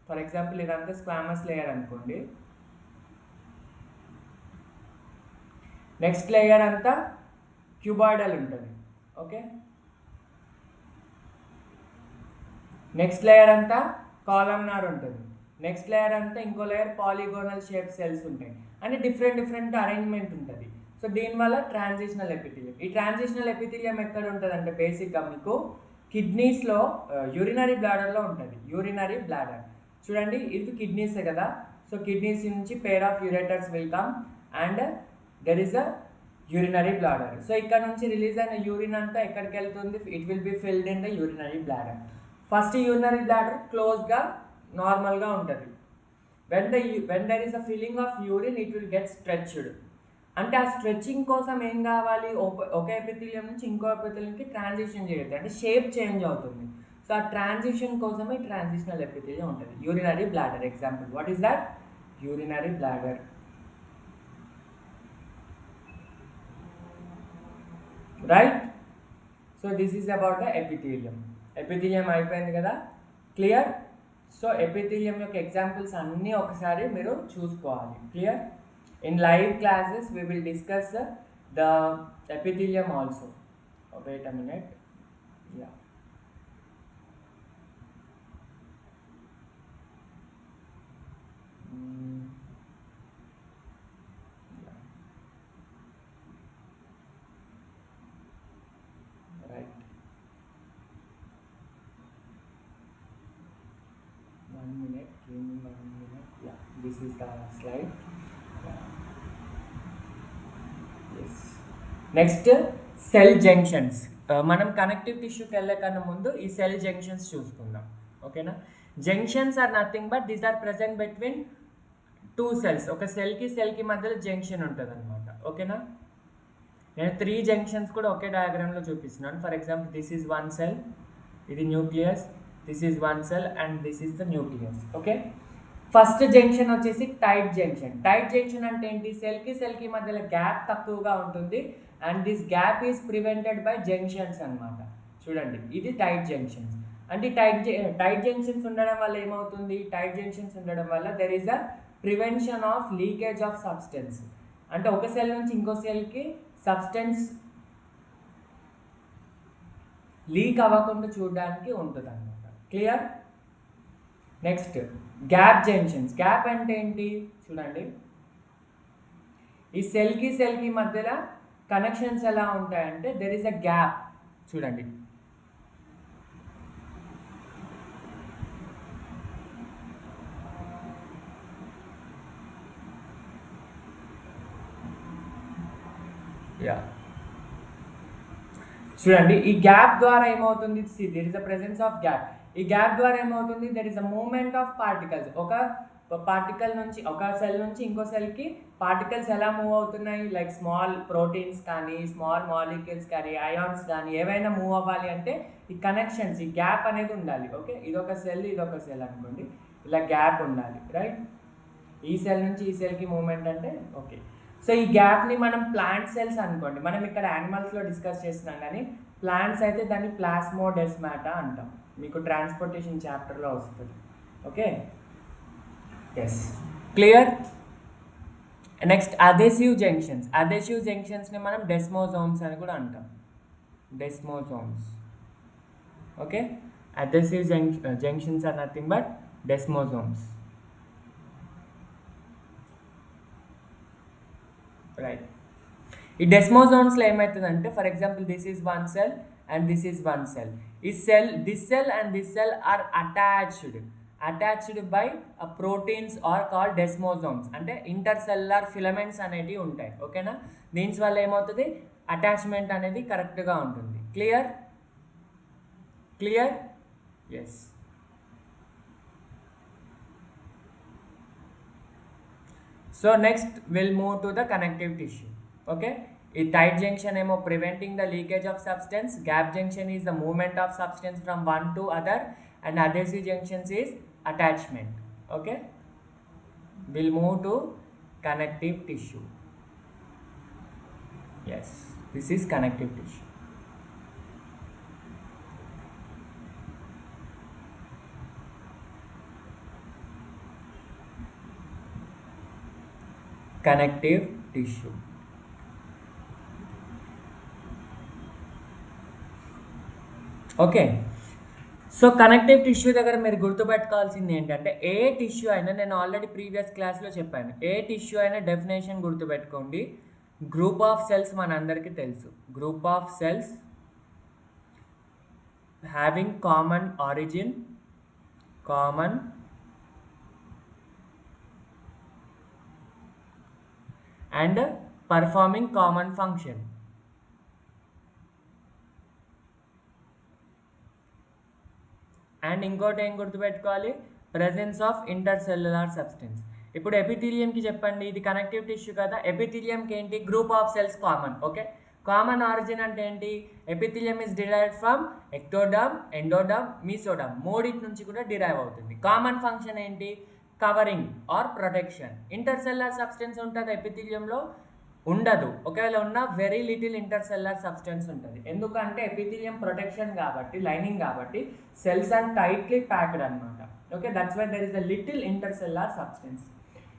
ఫర్ ఎగ్జాంపుల్ ఇదంతా స్క్వామస్ లేయర్ అనుకోండి, నెక్స్ట్ లేయర్ అంతా క్యూబాయిడల్ ఉంటుంది. ఓకే, నెక్స్ట్ లేయర్ అంతా కాలమ్నార్ ఉంటుంది, నెక్స్ట్ లేయర్ అంతా ఇంకో లేయర్ పాలిగోనల్ షేప్ సెల్స్ ఉంటాయి, అంటే డిఫరెంట్ అరేంజ్మెంట్ ఉంటుంది. సో దీనివల్ల ట్రాన్సిషనల్ ఎపిథీలియం. ఈ ట్రాన్సిషనల్ ఎపిథీలియం ఎక్కడ ఉంటుంది అంటే బేసిక్గా మీకు కిడ్నీస్లో, యూరినరీ బ్లాడర్లో ఉంటుంది. యూరినరీ బ్లాడర్ చూడండి, ఇది కిడ్నీసే కదా. సో కిడ్నీస్ నుంచి pair of ureters will come and there is a urinary bladder. So ఇక్కడ నుంచి రిలీజ్ అయిన యూరిన్ అంతా ఎక్కడికి వెళ్తుంది, it will be filled in the urinary bladder. First urinary bladder క్లోజ్గా నార్మల్గా ఉంటుంది. When there is a filling of urine it will get stretched. అంటే ఆ స్ట్రెచ్చింగ్ కోసం ఏం కావాలి, ఒక ఎపిథీలియం నుంచి ఇంకో ఎపిథీలియంకి ట్రాన్సిషన్ చేయొద్దు, అంటే షేప్ చేంజ్ అవుతుంది. సో ఆ ట్రాన్సిషన్ కోసమే ట్రాన్సిషనల్ ఎపిథీలియం ఉంటుంది. Urinary bladder example, what is that, urinary bladder. Right, so this is about the epithelium. Epithelium అయిపోయింది కదా, క్లియర్. సో ఎపిథీలియం యొక్క ఎగ్జాంపుల్స్ అన్నీ ఒకసారి మీరు చూసుకోవాలి, clear. In live classes we will discuss the epithelium also. Oh, wait a minute. Yeah. Yeah. Right. 1 minute. Give me 1 minute. Yeah. This is the slide. Next cell junctions. మనం connective టిష్యూకి వెళ్ళే కన్నా ముందు ఈ సెల్ జంక్షన్స్ చూసుకుందాం. ఓకేనా, junctions are nothing but these are present between 2 cells. ఒక సెల్కి మధ్యలో జంక్షన్ ఉంటుంది అనమాట. ఓకేనా, నేను 3 జంక్షన్స్ కూడా ఒకే డయాగ్రామ్లో చూపిస్తున్నాను. For example this is 1 cell, ఇది nucleus, this is 1 cell and this is the nucleus. Okay, first junction వచ్చేసి టైట్ జంక్షన్. టైట్ జంక్షన్ అంటే ఏంటి, సెల్కి మధ్యలో గ్యాప్ తక్కువగా ఉంటుంది and this gap is prevented by junctions అనమాట. చూడండి, ఇది టైట్ జంక్షన్స్. అంటే టైట్ జంక్షన్స్ ఉండడం వల్ల ఏమవుతుంది, టైట్ జంక్షన్స్ ఉండడం వల్ల there is a prevention of leakage of substance. అంటే ఒక సెల్ నుంచి ఇంకో సెల్కి సబ్స్టెన్స్ లీక్ అవ్వకుండా చూడడానికి ఉంటుంది అనమాట. Clear. Next gap junctions. Gap అంటే ఏంటి చూడండి, ఈ సెల్కి మధ్యలో కనెక్షన్స్ ఎలా ఉంటాయంటే దెర్ ఈస్ అ గ్యాప్. చూడండి, చూడండి ఈ గ్యాప్ ద్వారా ఏమవుతుంది, there is a presence of gap. ఈ గ్యాప్ ద్వారా ఏమవుతుంది, there is a movement of particles. ఒక పార్టికల్ నుంచి, ఒక సెల్ నుంచి ఇంకో సెల్కి పార్టికల్స్ ఎలా మూవ్ అవుతున్నాయి, లైక్ స్మాల్ ప్రోటీన్స్ కానీ, స్మాల్ మాలిక్యూల్స్ కానీ, అయాన్స్ కానీ ఏవైనా మూవ్ అవ్వాలి అంటే ఈ కనెక్షన్స్, ఈ గ్యాప్ అనేది ఉండాలి. ఓకే, ఇదొక సెల్ ఇదొక సెల్ అనుకోండి, ఇలా గ్యాప్ ఉండాలి. రైట్, ఈ సెల్ నుంచి ఈ సెల్కి మూవ్మెంట్ అంటే ఓకే. సో ఈ గ్యాప్ని మనం ప్లాంట్ సెల్స్ అనుకోండి, మనం ఇక్కడ యానిమల్స్లో డిస్కస్ చేస్తున్నాం, కానీ ప్లాంట్స్ అయితే దాన్ని ప్లాస్మోడెస్మాటా అంటాం. మీకు ట్రాన్స్పోర్టేషన్ చాప్టర్లో వస్తుంది. Okay, yes, clear. Next adhesive junctions. Adhesive జంక్షన్స్ని మనం డెస్మోజోమ్స్ అని కూడా అంటాం, desmosomes. Okay, adhesive junctions are nothing but desmosomes. Right, ఈ డెస్మోజోమ్స్లో ఏమవుతుందంటే for example this is 1 cell and this is 1 cell. ఈ cell, this cell and this cell are attached by proteins are called desmosomes. అంటే intercellular filaments అనేటివి ఉంటాయి. ఓకేనా, దీని వల్ల ఏమవుతుంది, అటాచ్మెంట్ అనేది కరెక్ట్గా ఉంటుంది. Clear, clear, yes. So next will move to the connective tissue. Okay, ఈ టైట్ జంక్షన్ ఏమో preventing the leakage of substance, gap junction is the movement of substance from one to other, and adhesive junctions is attachment. Okay, will move to connective tissue. Yes, this is connective tissue. Connective tissue. Okay, so connective tissue దగ్గర మీరు గుర్తుపెట్టుకోవాల్సింది ఏంటంటే, ఏ tissue అయినా, నేను already previous క్లాస్లో చెప్పాను, ఏ tissue అయినా definition గుర్తుపెట్టుకోండి. గ్రూప్ ఆఫ్ సెల్స్ మనందరికీ తెలుసు. Group of cells having common origin, common and performing common function. And ఇంకోటి ఏం గుర్తుపెట్టుకోవాలి, ప్రెజెన్స్ ఆఫ్ ఇంటర్సెల్యులార్ సబ్స్టెన్స్. ఇప్పుడు ఎపిథీలియంకి చెప్పండి, ఇది కనెక్టివ్ టిష్యూ కదా, ఎపిథీలియంకి ఏంటి, group of cells common. Okay, common origin అంటే ఏంటి, epithelium is derived from ectoderm, endoderm, mesoderm, మూడింటి నుంచి కూడా డిరైవ్ అవుతుంది. కామన్ ఫంక్షన్ ఏంటి, covering or protection. Intercellular substance ఉంటుంది ఎపిథీలియంలో, ఉండదు. ఒకవేళ ఉన్న వెరీ లిటిల్ ఇంటర్సెల్యులార్ సబ్స్టెన్స్ ఉంటుంది. ఎందుకంటే ఎపిథీలియం ప్రొటెక్షన్ కాబట్టి, లైనింగ్ కాబట్టి, సెల్స్ ఆర్ టైట్లీ ప్యాక్డ్ అనమాట. Okay, that's why there is a little intercellular substance.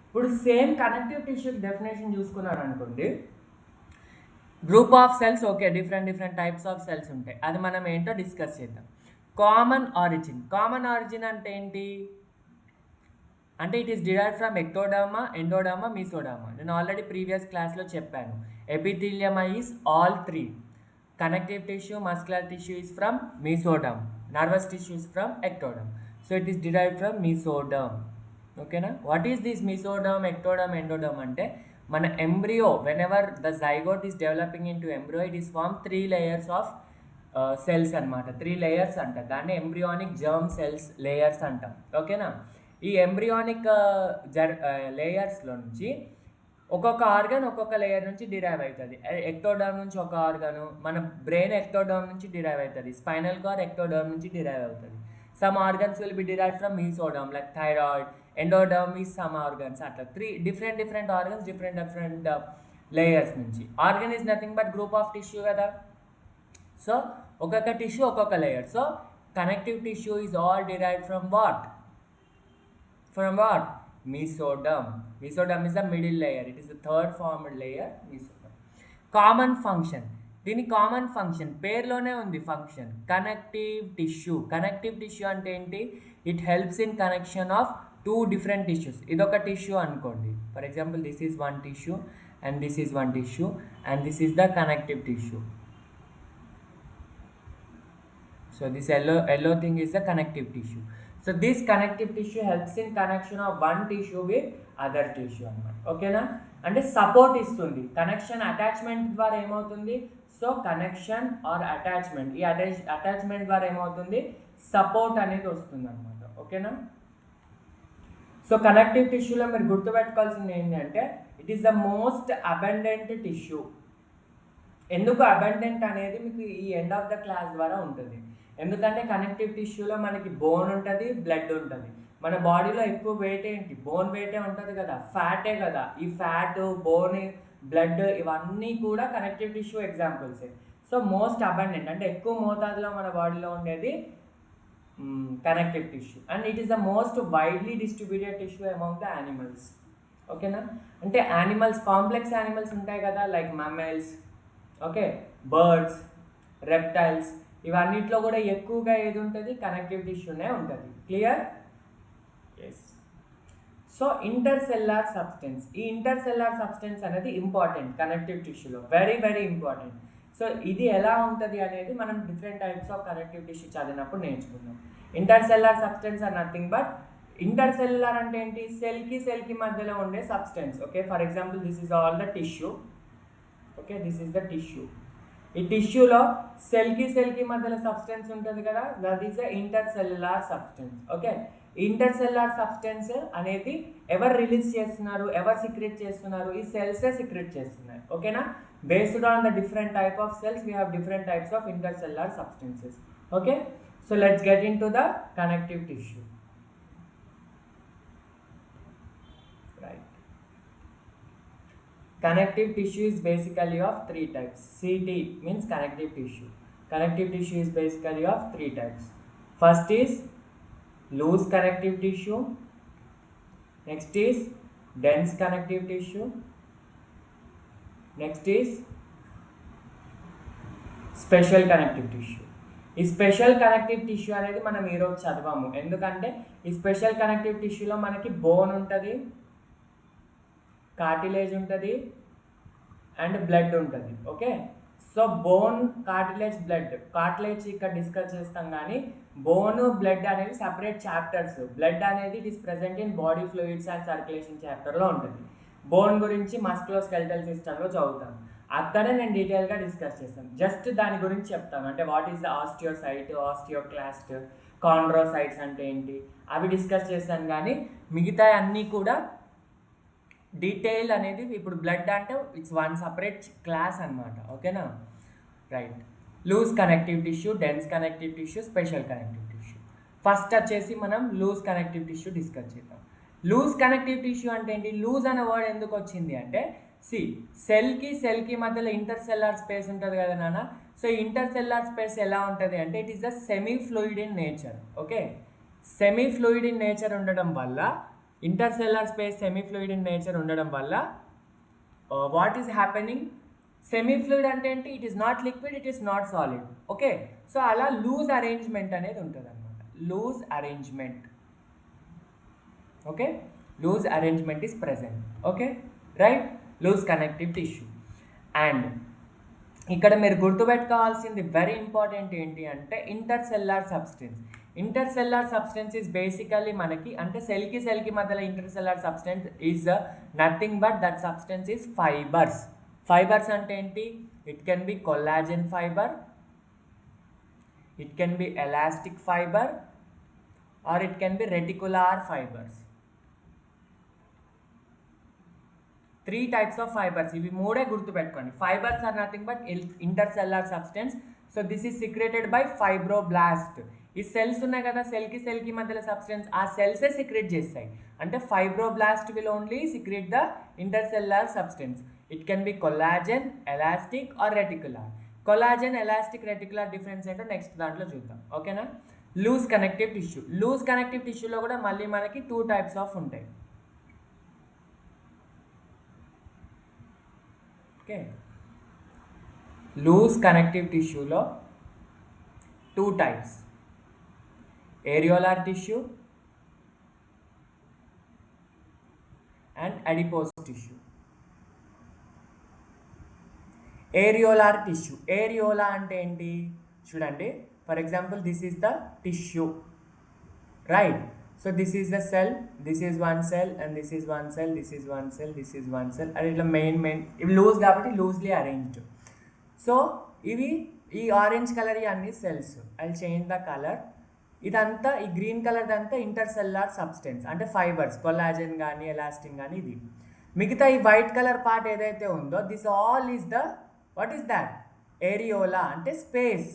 ఇప్పుడు సేమ్ కనెక్టివ్ టిష్యూ డెఫినేషన్ చూసుకున్నారు అనుకోండి, group of cells, okay, different types of cells ఉంటాయి, అది మనం ఏంటో డిస్కస్ చేద్దాం. Common origin. కామన్ ఆరిజిన్ అంటే ఏంటి అంటే, ఇట్ ఈస్ డిరైవ్డ్ ఫ్రమ్ ఎక్టోడర్మా, ఎండోడర్మా, మీసోడర్మా. నేను ఆల్రెడీ ప్రీవియస్ క్లాస్లో చెప్పాను. Epithelium is all three. Connective tissue, muscular tissue is from mesoderm, nervous tissue is from ectoderm. So it is derived from mesoderm. ఓకేనా, what is this mesoderm, ectoderm, endoderm అంటే, మన embryo whenever the zygote is developing into embryo, it is form 3 layers of cells అనమాట. 3 layers అంటాం, దాన్ని embryonic germ cells layers అంటాం. ఓకేనా, ఈ embryonic లేయర్స్లో నుంచి ఒక్కొక్క ఆర్గన్ ఒక్కొక్క లేయర్ నుంచి డిరైవ్ అవుతుంది. ఎక్టోడర్మ్ నుంచి ఒక ఆర్గను, మన బ్రెయిన్ ఎక్టోడర్మ్ నుంచి డిరైవ్ అవుతుంది, స్పైనల్ కార్డ్ ఎక్టోడర్మ్ నుంచి డిరైవ్ అవుతుంది. Some organs will be derive from mesoderm, like thyroid. Endoderm is some organs. అట్లా 3 డిఫరెంట్ ఆర్గన్స్, డిఫరెంట్ లేయర్స్ నుంచి. Organ is nothing but group of tissue కదా. So ఒక్కొక్క tissue ఒక్కొక్క layer. So connective tissue is all derived from what? From what? Mesoderm. Mesoderm is the middle layer. It is the third formed layer, mesoderm. Common function. దీని common function పేర్లోనే ఉంది function, connective tissue. Connective tissue అంటే ఏంటి, it helps in connection of 2 different tissues. ఇదొక tissue అనుకోండి, for example this is 1 tissue and this is 1 tissue and this is the connective tissue. So this yellow thing is the connective tissue. So this connective tissue helps in connection of one tissue with other tissue అన్నమాట. ఓకేనా, అంటే support ఇస్తుంది. Connection attachment ద్వారా ఏమవుతుంది, so connection or attachment, ఈ attachment ద్వారా ఏమవుతుంది, support అనేది వస్తుంది అనమాట. ఓకేనా, సో కనెక్టివ్ టిష్యూలో మీరు గుర్తుపెట్టుకోవాల్సింది ఏంటంటే, it is the most abundant tissue. ఎందుకు అబండెంట్ అనేది మీకు ఈ ఎండ్ ఆఫ్ ద క్లాస్ ద్వారా ఉంటుంది. ఎందుకంటే కనెక్టివ్ టిష్యూలో మనకి బోన్ ఉంటుంది, బ్లడ్ ఉంటుంది. మన బాడీలో ఎక్కువ వెయిట్ ఏంటి, బోన్ వెయిటే ఉంటుంది కదా, ఫ్యాటే కదా. ఈ ఫ్యాట్, బోన్, బ్లడ్ ఇవన్నీ కూడా కనెక్టివ్ టిష్యూ ఎగ్జాంపుల్సే. సో మోస్ట్ అబండెంట్ అంటే ఎక్కువ మోతాదులో మన బాడీలో ఉండేది connective tissue. And it is the most widely distributed tissue among the animals. ఓకేనా, అంటే యానిమల్స్, కాంప్లెక్స్ యానిమల్స్ ఉంటాయి కదా, like mammals, okay, birds, reptiles, ఇవన్నిట్లో కూడా ఎక్కువగా ఏది ఉంటుంది, కనెక్టివ్ టిష్యూనే ఉంటుంది. Clear? Yes. So intercellular substance, ఈ ఇంటర్సెల్యులార్ సబ్స్టెన్స్ అనేది ఇంపార్టెంట్ కనెక్టివ్ టిష్యూలో, వెరీ ఇంపార్టెంట్. సో ఇది ఎలా ఉంటుంది అనేది మనం different types of connective tissue చదివినప్పుడు నేర్చుకుందాం. Intercellular substance are nothing but, intercellular అంటే ఏంటి, సెల్కి మధ్యలో ఉండే substance. Okay, for example this is all the tissue. Okay, this is the tissue. ఈ టిష్యూలో సెల్కి మధ్యలో సబ్స్టెన్స్ ఉంటుంది కదా, that is the intercellular substance. Okay, intercellular substance అనేది ఎవరు రిలీజ్ చేస్తున్నారు, ఎవరు సిక్రెట్ చేస్తున్నారు, ఈ సెల్సే సిక్రెట్ చేస్తున్నాయి. ఓకేనా, Based on the different type of cells, we have different types of intercellular substances. Okay, so let's get into the connective tissue. Right. Connective tissue is basically of three types. CT means connective tissue. Connective tissue is basically of three types. First is loose connective tissue. Next is dense connective tissue. Next is special connective tissue. ఈ special connective tissue అనేది మనం ఈరోజు చదవము, ఎందుకంటే ఈ special connective టిష్యూలో మనకి bone ఉంటుంది, cartilage ఉంటుంది అండ్ బ్లడ్ ఉంటుంది. Okay, so bone, cartilage, blood. Cartilage ఇక్కడ డిస్కస్ చేస్తాం, కానీ బోన్, బ్లడ్ అనేవి సపరేట్ చాప్టర్స్. బ్లడ్ అనేది it is present in body fluids and circulation చాప్టర్లో ఉంటుంది. బోన్ గురించి మస్కులోస్కెలిటల్ సిస్టంలో చదువుతాం, అక్కడే నేను డీటెయిల్గా డిస్కస్ చేస్తాను. జస్ట్ దాని గురించి చెప్తాను, అంటే వాట్ ఈస్ ద ఆస్టియోసైట్, ఆస్టియోక్లాస్ట్, కాండ్రోసైట్స్ అంటే ఏంటి అవి డిస్కస్ చేస్తాను. కానీ మిగతా అన్నీ కూడా డీటెయిల్ అనేది ఇప్పుడు బ్లడ్ అంటే ఇట్స్ వన్ సపరేట్ క్లాస్ అనమాట. ఓకేనా, right. Loose connective tissue, dense connective tissue, special connective tissue. First వచ్చేసి మనం లూజ్ కనెక్టివ్ టిష్యూ డిస్కస్ చేద్దాం. లూజ్ కనెక్టివ్ టిష్యూ అంటే ఏంటి? లూజ్ అనే వర్డ్ ఎందుకు వచ్చింది అంటే, సెల్కి మధ్యలో ఇంటర్సెల్లార్ స్పేస్ ఉంటుంది కదా నాన్న. సో ఇంటర్సెల్లార్ స్పేస్ ఎలా ఉంటుంది అంటే it is a semi fluid in nature. Okay, semi fluid in nature ఉండడం వల్ల, intercellular space semi fluid in nature ఉండడం వల్ల what is happening? Semi fluid అంటే ఏంటి? It is not liquid, it is not solid. Okay, so అలా loose arrangement అనేది ఉంటుంది అనమాట. Loose arrangement. Okay, loose arrangement is present. Okay, right. Loose connective tissue. And ఇక్కడ మీరు గుర్తుపెట్టుకోవాల్సింది వెరీ ఇంపార్టెంట్ ఏంటి అంటే intercellular substance. Intercellular substance is basically మనకి అంటే సెల్కి మధ్యలో intercellular substance is nothing but that substance is fibres. Fibres అంటే ఏంటి? It can be collagen fibre, it can be elastic fibre, or it can be reticular fibres. Three types of fibres, ఇవి మూడే గుర్తుపెట్టుకోండి. Fibres are nothing but intercellular substance. So this is secreted by fibroblast. ఈ cells ఉన్నాయి కదా, సెల్కి మధ్యలో substance, ఆ సెల్సే secrete చేస్తాయి. అంటే fibroblast will only secrete the intercellular substance. It can be collagen, elastic or reticular. Collagen, elastic, reticular difference ఏంటో next దాంట్లో చూద్దాం. ఓకేనా. Loose connective tissue. Loose connective టిష్యూలో కూడా మళ్ళీ మనకి టూ టైప్స్ ఆఫ్ ఉంటాయి. ఓకే, లూజ్ కనెక్టివ్ టిష్యూలో two types, areolar tissue and adipose tissue. Areolar tissue. Areola అంటే ఏంటి? చూడండి, for example this is the tissue, right? So this is the cell, this is one cell and this is one cell, this is one cell, this is one cell. అది ఇట్లా main ఇవి loose కాబట్టి loosely arranged. So ఇవి ఈ orange colour అన్ని cells. I change the colour. ఇదంతా ఈ green colour అంతా ఇంటర్సెల్లార్ సబ్స్టెన్స్ అంటే ఫైబర్స్, కొల్లాజెన్ కానీ ఎలాస్టిన్ కానీ. ఇది మిగతా ఈ వైట్ కలర్ పార్ట్ ఏదైతే ఉందో this all is the what is that? Areola అంటే space.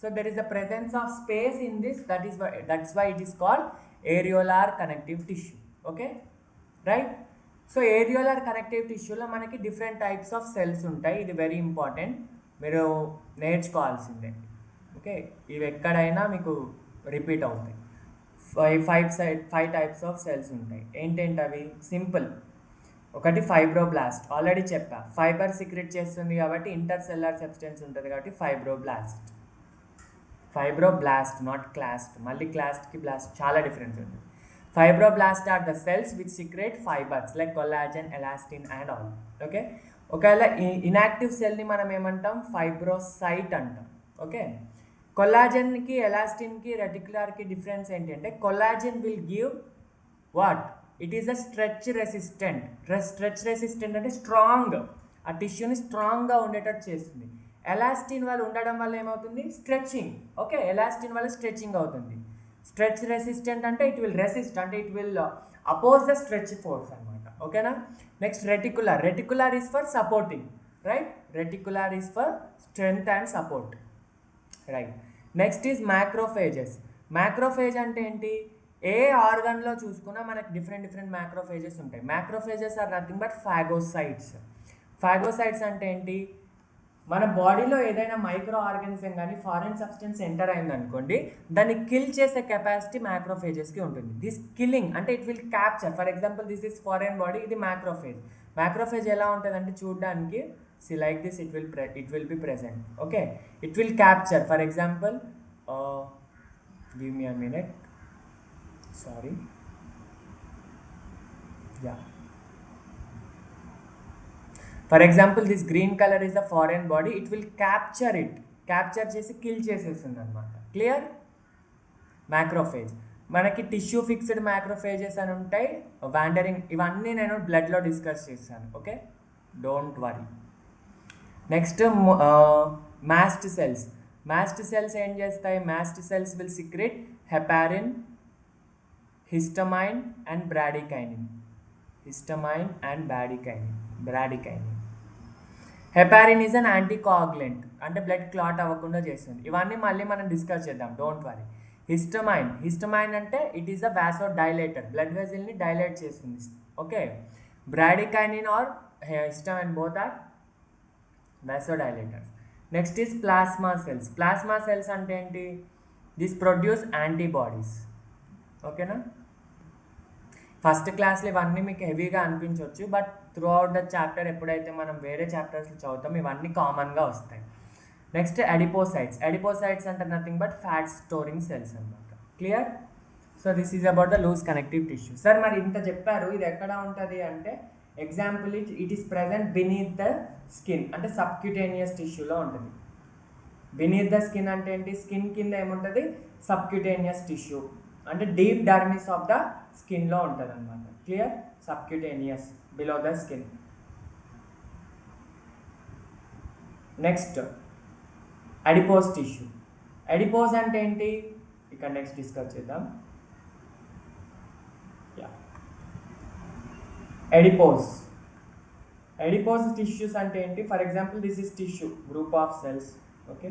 So there is the presence of space in this, that's why it is called areolar connective tissue. Okay, right. So areolar connective టిష్యూలో మనకి different types of cells ఉంటాయి. ఇది very important, మీరు నేర్చుకోవాల్సిందే. Okay, ఇవి ఎక్కడైనా మీకు repeat అవుతాయి. Five types of cells ఉంటాయి. ఏంటంటే అవి సింపుల్. ఒకటి ఫైబ్రోబ్లాస్ట్, ఆల్రెడీ చెప్పా, ఫైబర్ సిక్రెట్ చేస్తుంది కాబట్టి ఇంటర్సెల్లార్ సబ్స్టెన్స్ ఉంటుంది కాబట్టి ఫైబ్రోబ్లాస్ట్. Fibroblast, not clast. మళ్ళీ క్లాస్ట్కి బ్లాస్ట్ చాలా డిఫరెన్స్ ఉంటుంది. Fibroblast are the cells which secrete fibres like collagen, elastin and all. Okay, ఒకవేళ ఇన్యాక్టివ్ సెల్ని మనం ఏమంటాం? ఫైబ్రోసైట్ అంటాం. ఓకే, కొల్లాజెన్కి, ఎలాస్టిన్కి, రెటికులార్కి డిఫరెన్స్ ఏంటంటే collagen will give what? It is a stretch resistant. Stretch resistant అంటే స్ట్రాంగ్, ఆ టిష్యూని స్ట్రాంగ్గా ఉండేటట్టు చేస్తుంది. ఎలాస్టిన్ వల్ల ఉండడం వల్ల ఏమవుతుంది? స్ట్రెచ్చింగ్. ఓకే, ఎలాస్టిన్ వల్ల స్ట్రెచ్చింగ్ అవుతుంది. స్ట్రెచ్ రెసిస్టెంట్ అంటే ఇట్ విల్ రెసిస్ట్, అంటే it will oppose the stretch force అనమాట. ఓకేనా. Next reticular. Reticular is for supporting, right? reticular is for strength and support, right? Next is macrophages. Macrophage అంటే ఏంటి? ఏ ఆర్గన్లో చూసుకున్నా మనకి డిఫరెంట్ మ్యాక్రోఫేజెస్ ఉంటాయి. Macrophages are nothing but phagocytes. Phagocytes అంటే ఏంటి? మన బాడీలో ఏదైనా మైక్రో ఆర్గానిజం కానీ ఫారిన్ సబ్స్టెన్స్ ఎంటర్ అయింది అనుకోండి, దాన్ని కిల్ చేసే కెపాసిటీ మ్యాక్రోఫేజెస్కి ఉంటుంది. దిస్ కిల్లింగ్ అంటే it will capture. For example this is foreign body, ఇది మ్యాక్రోఫేజ్. మ్యాక్రోఫేజ్ ఎలా ఉంటుంది అంటే చూడడానికి like this, it will be present. Okay, it will capture. For example, give me a minute, sorry, yeah, for example this green color is the foreign body, it will capture చేసి kill చేసేస్తుంది అనమాట. Clear? Macrophage. మనకి tissue fixed macrophages అని ఉంటాయి, wandering, ఇవన్నీ నేను బ్లడ్లో discuss చేశాను. Okay, don't worry. Next mast cells. Mast cells ఏం చేస్తాయి? Mast cells will secrete heparin, histamine and bradykinin. Heparin is an anticoagulant, అంటే బ్లడ్ క్లాట్ అవ్వకుండా చేస్తుంది. ఇవన్నీ మళ్ళీ మనం డిస్కస్ చేద్దాం, డోంట్ వరీ. హిస్టమైన్ అంటే it is a vasodilator, blood వెజిల్ని డైలేట్ చేస్తుంది. Okay, bradykinin are histamine both are vasodilators. Next is plasma cells. Plasma cells అంటే ఏంటి? This produce antibodies. ఓకేనా? ఫస్ట్ క్లాస్లో ఇవన్నీ మీకు హెవీగా అనిపించవచ్చు, but throughout the chapter ఎప్పుడైతే మనం వేరే చాప్టర్స్లో చదువుతాం ఇవన్నీ కామన్గా వస్తాయి. నెక్స్ట్ అడిపోసైట్స్ అంటే nothing but fat storing cells అనమాట. Clear? So this is about the loose connective tissue. Sir మరి ఇంత చెప్పారు, ఇది ఎక్కడ ఉంటుంది అంటే example it is present beneath the skin, అంటే సబ్క్యూటేనియస్ టిష్యూలో ఉంటుంది. బినీత్ ద స్కిన్ అంటే ఏంటి? స్కిన్ కింద ఏముంటుంది? సబ్క్యూటేనియస్ టిష్యూ అంటే డీప్ డర్మిస్ ఆఫ్ ద స్కిన్లో ఉంటుంది అనమాట. Clear? Subcutaneous, below the skin. Next adipose tissue. Adipose అంటే ఏంటి? ఇక్కడ నెక్స్ట్ డిస్కస్ చేద్దాం. అడిపోస్ టిష్యూస్ అంటే ఏంటి? For example this is tissue, group of cells. Okay,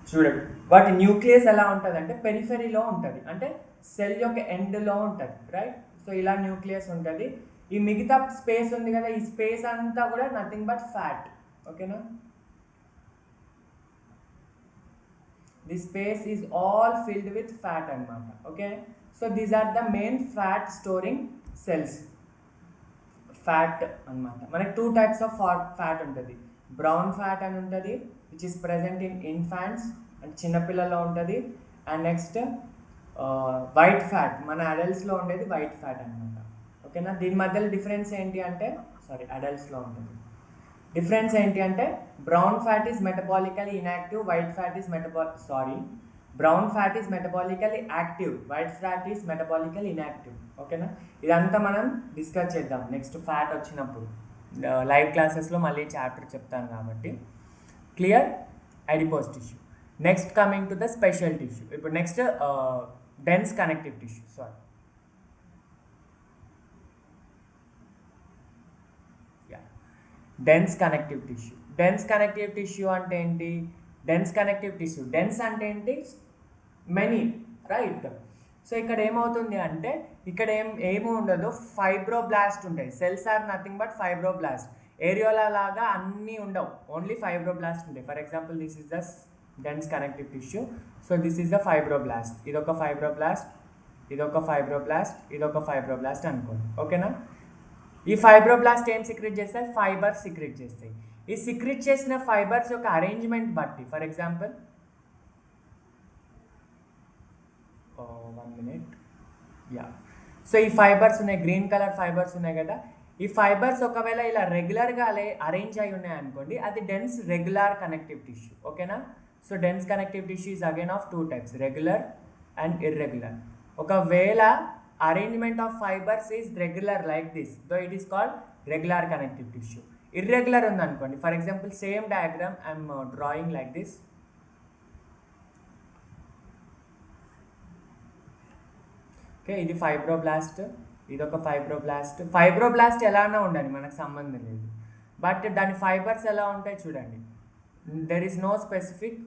చూడండి వాటి న్యూక్లియస్ ఎలా ఉంటుంది అంటే పెరిఫెరీలో ఉంటుంది, అంటే సెల్ యొక్క ఎండ్లో ఉంటుంది, రైట్? సో ఇలా న్యూక్లియస్ ఉంటుంది. ఈ మిగతా స్పేస్ ఉంది కదా, ఈ స్పేస్ అంతా కూడా నథింగ్ బట్ ఫ్యాట్. ఓకేనా? This space is all filled with fat అనమాట. Okay, so these are the main fat storing cells. Fat అనమాట. మనకి 2 టైప్స్ ఆఫ్ ఫ్యాట్ ఉంటుంది. బ్రౌన్ ఫ్యాట్ అని ఉంటుంది, which is present in infants, అంటే చిన్నపిల్లల్లో ఉంటుంది. అండ్ నెక్స్ట్ వైట్ ఫ్యాట్, మన అడల్ట్స్లో ఉండేది వైట్ ఫ్యాట్ అనమాట. ఓకేనా? దీని మధ్యలో డిఫరెన్స్ ఏంటి అంటే, అడల్ట్స్లో ఉంటుంది. డిఫరెన్స్ ఏంటి అంటే brown fat is మెటబాలికలీ inactive, white fat is brown fat is మెటబాలికలీ active, white fat is మెటబాలికలీ inactive. ఓకేనా? ఇదంతా మనం డిస్కస్ చేద్దాం నెక్స్ట్ ఫ్యాట్ వచ్చినప్పుడు, లైవ్ క్లాసెస్లో మళ్ళీ చాప్టర్ చెప్తాను కాబట్టి. Clear? Adipose tissue. Next coming to the special tissue. ఇప్పుడు next dense connective tissue. Dense connective tissue అంటే ఏంటి? డెన్స్ కనెక్టివ్ టిష్యూ, డెన్స్ అంటే ఏంటి? Many, right? సో ఇక్కడ ఏమవుతుంది అంటే ఇక్కడ ఏమి ఉండదు, ఫైబ్రోబ్లాస్ట్ ఉంటాయి. Cells are nothing but fibroblast. Areola లాగా అన్నీ ఉండవు, ఓన్లీ ఫైబ్రోబ్లాస్ట్ ఉంటాయి. For example this is the dense connective tissue. So this is the fibroblast, ఇదొక ఫైబ్రోబ్లాస్ట్, ఇదొక ఫైబ్రోబ్లాస్ట్ అనుకోండి. ఓకేనా? ఈ ఫైబ్రోబ్లాస్ట్ ఏం సిక్రెట్ చేస్తాయి? ఫైబర్స్ సిక్రెట్ చేస్తాయి. ఈ సిక్రెట్ చేసిన ఫైబర్స్ యొక్క అరేంజ్మెంట్ బట్టి, ఫర్ ఎగ్జాంపుల్ 1 minute, సో ఈ ఫైబర్స్ ఉన్నాయి, గ్రీన్ కలర్ ఫైబర్స్ ఉన్నాయి కదా, ఈ ఫైబర్స్ ఒకవేళ ఇలా రెగ్యులర్గా అరేంజ్ అయి ఉన్నాయి అనుకోండి, అది డెన్స్ రెగ్యులర్ కనెక్టివ్ టిష్యూ. ఓకేనా? So dense connective tissue is again of 2 types, regular and irregular. ఒకవేళ arrangement of fibres is regular like this, though it is called regular connective tissue. Irregular ఉందనుకోండి, for example same diagram I'm drawing like this. Okay, ఇది fibroblast, ఇదొక fibroblast. Fibroblast ఎలానా ఉండాలి, మనకు సంబంధం లేదు. But దాని ఫైబర్స్ ఎలా ఉంటాయి చూడండి, there is no specific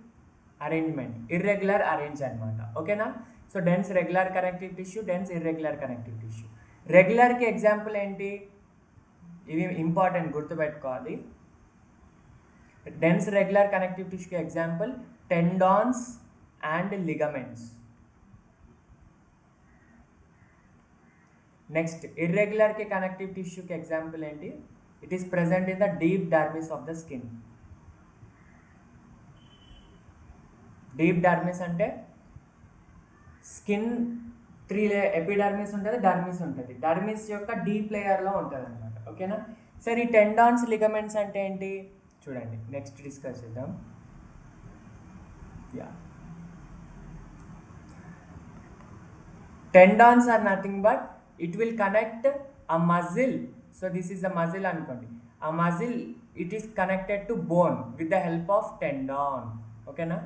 arrangement, irregular arrange అనమాట. ఓకేనా? So dense regular connective tissue, dense irregular connective tissue. రెగ్యులర్కి ఎగ్జాంపుల్ ఏంటి, ఇవి ఇంపార్టెంట్ గుర్తుపెట్టుకోవాలి. డెన్స్ రెగ్యులర్ కనెక్టివ్ టిష్యూకి example tendons and ligaments. Next ఇర్రెగ్యులర్కి కనెక్టివ్ టిష్యూకి ఎగ్జాంపుల్ ఏంటి, it is present in the deep dermis of the skin. Deep dermis అంటే skin 3 epidermis ఉంటుంది, డర్మిస్ ఉంటుంది. డర్మిస్ యొక్క డీప్ లేయర్లో ఉంటుంది అనమాట. ఓకేనా? సరే ఈ టెండాన్స్ లిగమెంట్స్ అంటే ఏంటి చూడండి, నెక్స్ట్ డిస్కస్ చేద్దాం. Yeah, tendons are nothing but it will connect a muscle. So this is a muscle అనుకోండి. A muscle, it is connected to bone with the help of tendon. Okay na?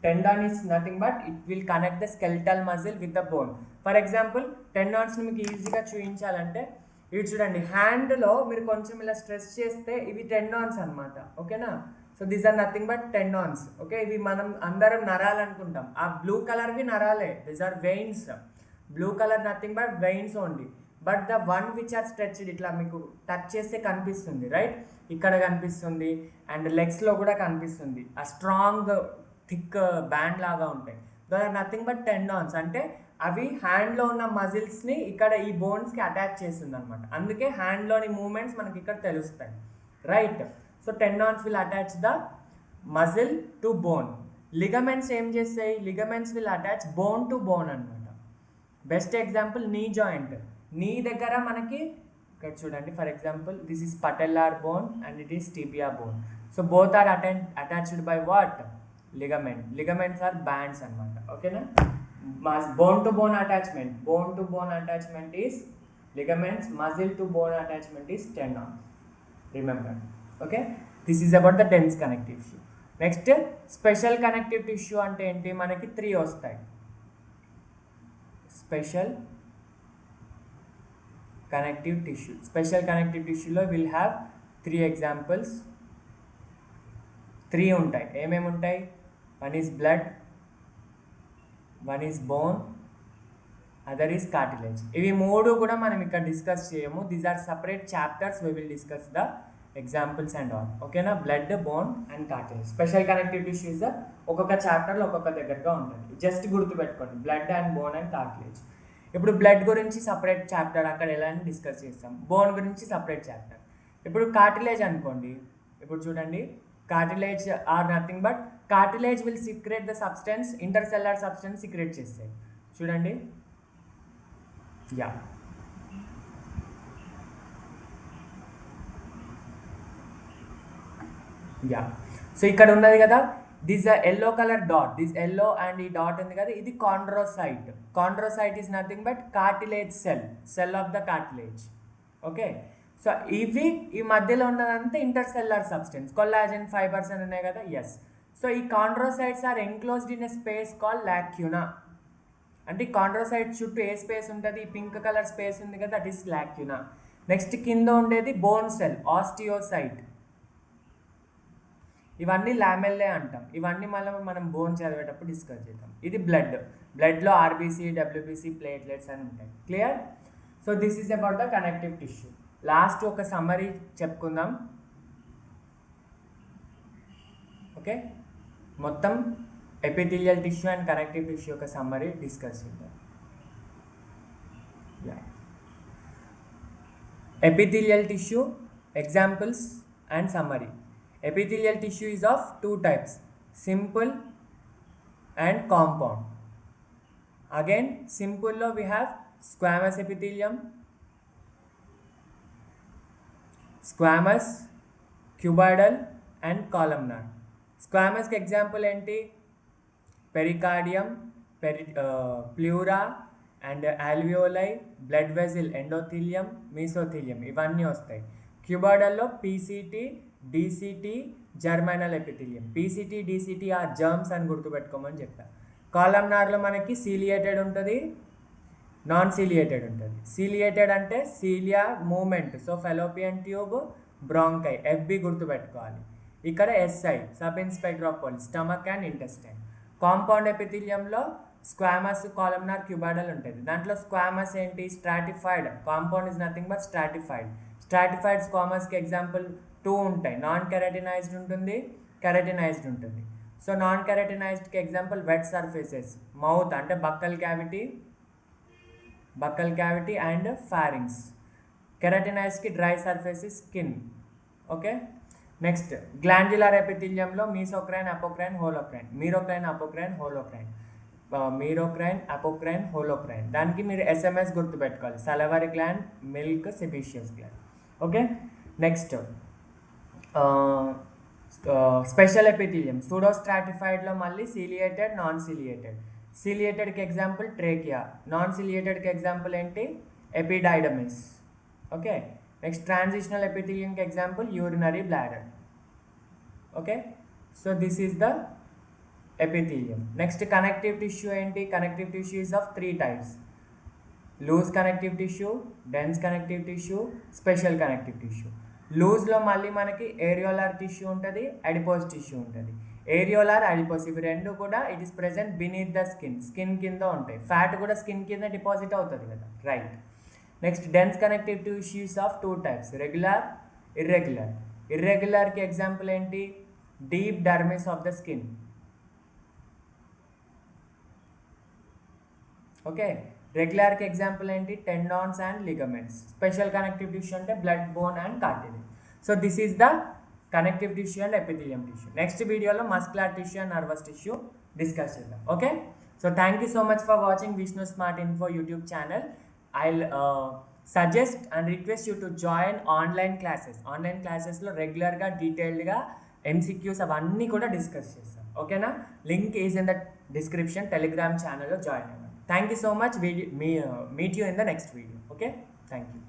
Tendon is nothing but it will connect the skeletal muscle with the bone. For example, tendons ని మీకు ఈజీగా చూపించాలంటే ఇవి చూడండి, హ్యాండ్లో మీరు కొంచెం ఇలా స్ట్రెస్ చేస్తే ఇవి టెండాన్స్ అనమాట. ఓకేనా? So these are nothing but tendons. Okay, ఇవి మనం అందరం నరాలు అనుకుంటాం, ఆ బ్లూ కలర్వి నరాలే, these are veins. Blue colour nothing but veins only, but the one which are stretched, ఇట్లా మీకు టచ్ చేస్తే కనిపిస్తుంది, రైట్? ఇక్కడ కనిపిస్తుంది అండ్ లెగ్స్లో కూడా కనిపిస్తుంది, ఆ స్ట్రాంగ్ థిక్ బ్యాండ్ లాగా ఉంటాయి. They are nothing but tendons. అంటే అవి హ్యాండ్లో ఉన్న మజిల్స్ని ఇక్కడ ఈ బోన్స్కి అటాచ్ చేస్తుంది అనమాట. అందుకే హ్యాండ్లోని మూమెంట్స్ మనకి ఇక్కడ తెలుస్తాయి, right? So tendons will attach the muscle to bone. Ligaments ఏం చేస్తాయి, ligaments will attach bone to bone అనమాట. Best example knee joint. Knee దగ్గర మనకి ఇక్కడ చూడండి, for example this is patellar bone and it is tibia bone. So both are attached by what, ligament. Ligaments are bands అనమాట. ఓకేనా? Bone to bone attachment, bone to bone attachment is ligaments, muscle to bone attachment is tendons. Remember, okay? This is about the dense connective tissue. Next, special connective tissue ante enti manaki 3 vastayi. Special connective tissue. Special connective tissue lo will have 3 examples. 3 ఉంటాయి. ఏమేమి ఉంటాయి? One is blood, one is bone, other is cartilage. ఇవి మూడు కూడా మనం ఇక్కడ discuss చేయము. These are separate chapters. we will discuss the examples and all. ఓకేనా? Blood, bone and cartilage. Special connective tissue is ఒక్కొక్క చాప్టర్లో ఒక్కొక్క దగ్గరగా ఉంటుంది. జస్ట్ గుర్తుపెట్టుకోండి, blood and bone and cartilage. ఇప్పుడు బ్లడ్ గురించి సపరేట్ చాప్టర్ అక్కడ ఎలా అని డిస్కస్ చేస్తాం. బోన్ గురించి సపరేట్ చాప్టర్. ఇప్పుడు కార్టిలేజ్ అనుకోండి. ఇప్పుడు చూడండి, cartilage are nothing but cartilage will secrete the substance, intercellular substance secrete చేస్తాయి. చూడండి, యా, యా. సో ఇక్కడ ఉన్నది కదా, this yellow colour dot, this yellow and ఈ డాట్ ఉంది కదా, ఇది chondrocyte. Chondrocyte is nothing but cartilage cell, cell of the cartilage. Okay, so ఇవి ఈ మధ్యలో ఉన్నదంతా ఇంటర్సెల్యులర్ సబ్స్టెన్స్, కొల్లాజన్ ఫైబర్స్ అని ఉన్నాయి కదా. ఎస్. సో ఈ chondrocytes are enclosed in a space call lacuna. అంటే కాండ్రోసైట్ చుట్టూ ఏ స్పేస్ ఉంటుంది? పింక్ కలర్ స్పేస్ ఉంది కదా, దట్ ఈస్ లాక్యూనా. నెక్స్ట్ కింద ఉండేది బోన్ సెల్, ఆస్టియోసైట్. ఇవన్నీ లామెల్లే అంటాం. ఇవన్నీ మనం బోన్ చదివేటప్పుడు డిస్కస్ చేద్దాం. ఇది బ్లడ్. బ్లడ్లో ఆర్బీసీ, డబ్ల్యూబీసీ, ప్లేట్లెట్స్ అని ఉంటాయి. Clear? So this is about the connective tissue. Last ఒక సమ్మరీ చెప్పుకుందాం. ఓకే, మొత్తం epithelial tissue and connective tissue యొక్క సమ్మరీ డిస్కస్ చేద్దాం. Epithelial tissue examples and summary. Epithelial tissue is of 2 types, simple and compound. Again, simple lo we have squamous epithelium, squamous, cuboidal and columnar. Squamous ki example enti? Pericardium, pleura and alveoli, blood vessel, endothelium, mesothelium, ivanni vastayi. Cuboidal lo PCT, DCT, germinal epithelium. PCT, DCT ఆ germs అని గుర్తుపెట్టుకోమని చెప్పా. కాలమ్నార్లో మనకి ciliated ఉంటుంది, non ciliated ఉంటుంది. Ciliated అంటే cilia movement, so fallopian tube, bronchi, FB గుర్తుపెట్టుకోవాలి. ఇక్కడ SI, sub inspector of police, stomach and intestine. Compound ఎపిథీలియంలో స్క్వామస్, కాలమ్నార్, క్యూబాయిడల్ ఉంటుంది. దాంట్లో స్క్వామస్ ఏంటి? Stratified. Compound is nothing but stratified. Stratified స్క్వామస్కి ఎగ్జాంపుల్ 2 ఉంటాయి. నాన్ కెరటినైజ్డ్ ఉంటుంది, కెరటినైజ్డ్ ఉంటుంది. సో నాన్ కెరటినైజ్డ్కి ఎగ్జాంపుల్ వెట్ సర్ఫేసెస్, మౌత్ అంటే బక్కల్ క్యావిటీ అండ్ ఫారింగ్స్. కెరటినైజ్డ్కి dry surfaces, skin. Okay, next glandular ఎపిథీలియంలో mesocrine, apocrine, holocrine. Merocrine, apocrine, holocrine. దానికి మీరు ఎస్ఎంఎస్ గుర్తుపెట్టుకోవాలి. Salivary gland, milk, sebaceous gland. Okay, next special epithelium. సూడోస్ట్రాటిఫైడ్లో మళ్ళీ ciliated, non ciliated. సిలియేటెడ్కి example trachea, non సిలియేటెడ్కి example ఏంటి? ఎపిడైడమిస్. ఓకే, నెక్స్ట్ ట్రాన్సిషనల్ ఎపిథీలియంకి example urinary bladder. Okay, so this is the epithelium. Next connective tissue ఏంటి? Connective tissue is of 3 types: loose connective tissue, dense connective tissue, special connective tissue. లూజ్లో మళ్ళీ మనకి areolar tissue ఉంటుంది, adipose tissue ఉంటుంది. Areolar, adipose ఇవి రెండు కూడా it is present beneath the skin కింద ఉంటాయి. ఫ్యాట్ కూడా స్కిన్ కింద డిపాజిట్ అవుతుంది కదా, right. Next dense connective tissues of 2 types: regular, irregular. ఇర్రెగ్యులర్కి ఎగ్జాంపుల్ ఏంటి? Deep dermis of the skin. Okay, రెగ్యులర్కి ఎగ్జాంపుల్ ఏంటి? Tendons and ligaments. Special connective tissue అంటే blood, bone and cartilage. So this is the connective tissue and epithelium tissue. Next వీడియోలో muscular tissue and nervous tissue discuss చేద్దాం. Okay, so thank you so much for watching Vishnu smart info YouTube channel. I'll suggest and request you to join online classes. Online క్లాసెస్లో రెగ్యులర్గా డీటెయిల్డ్గా MCQs అవన్నీ కూడా discuss చేస్తాం. ఓకేనా? Link is in the description. Telegram ఛానల్లో join అవ్వండి. Thank you so much. We'll meet you in the next video. Okay, thank you.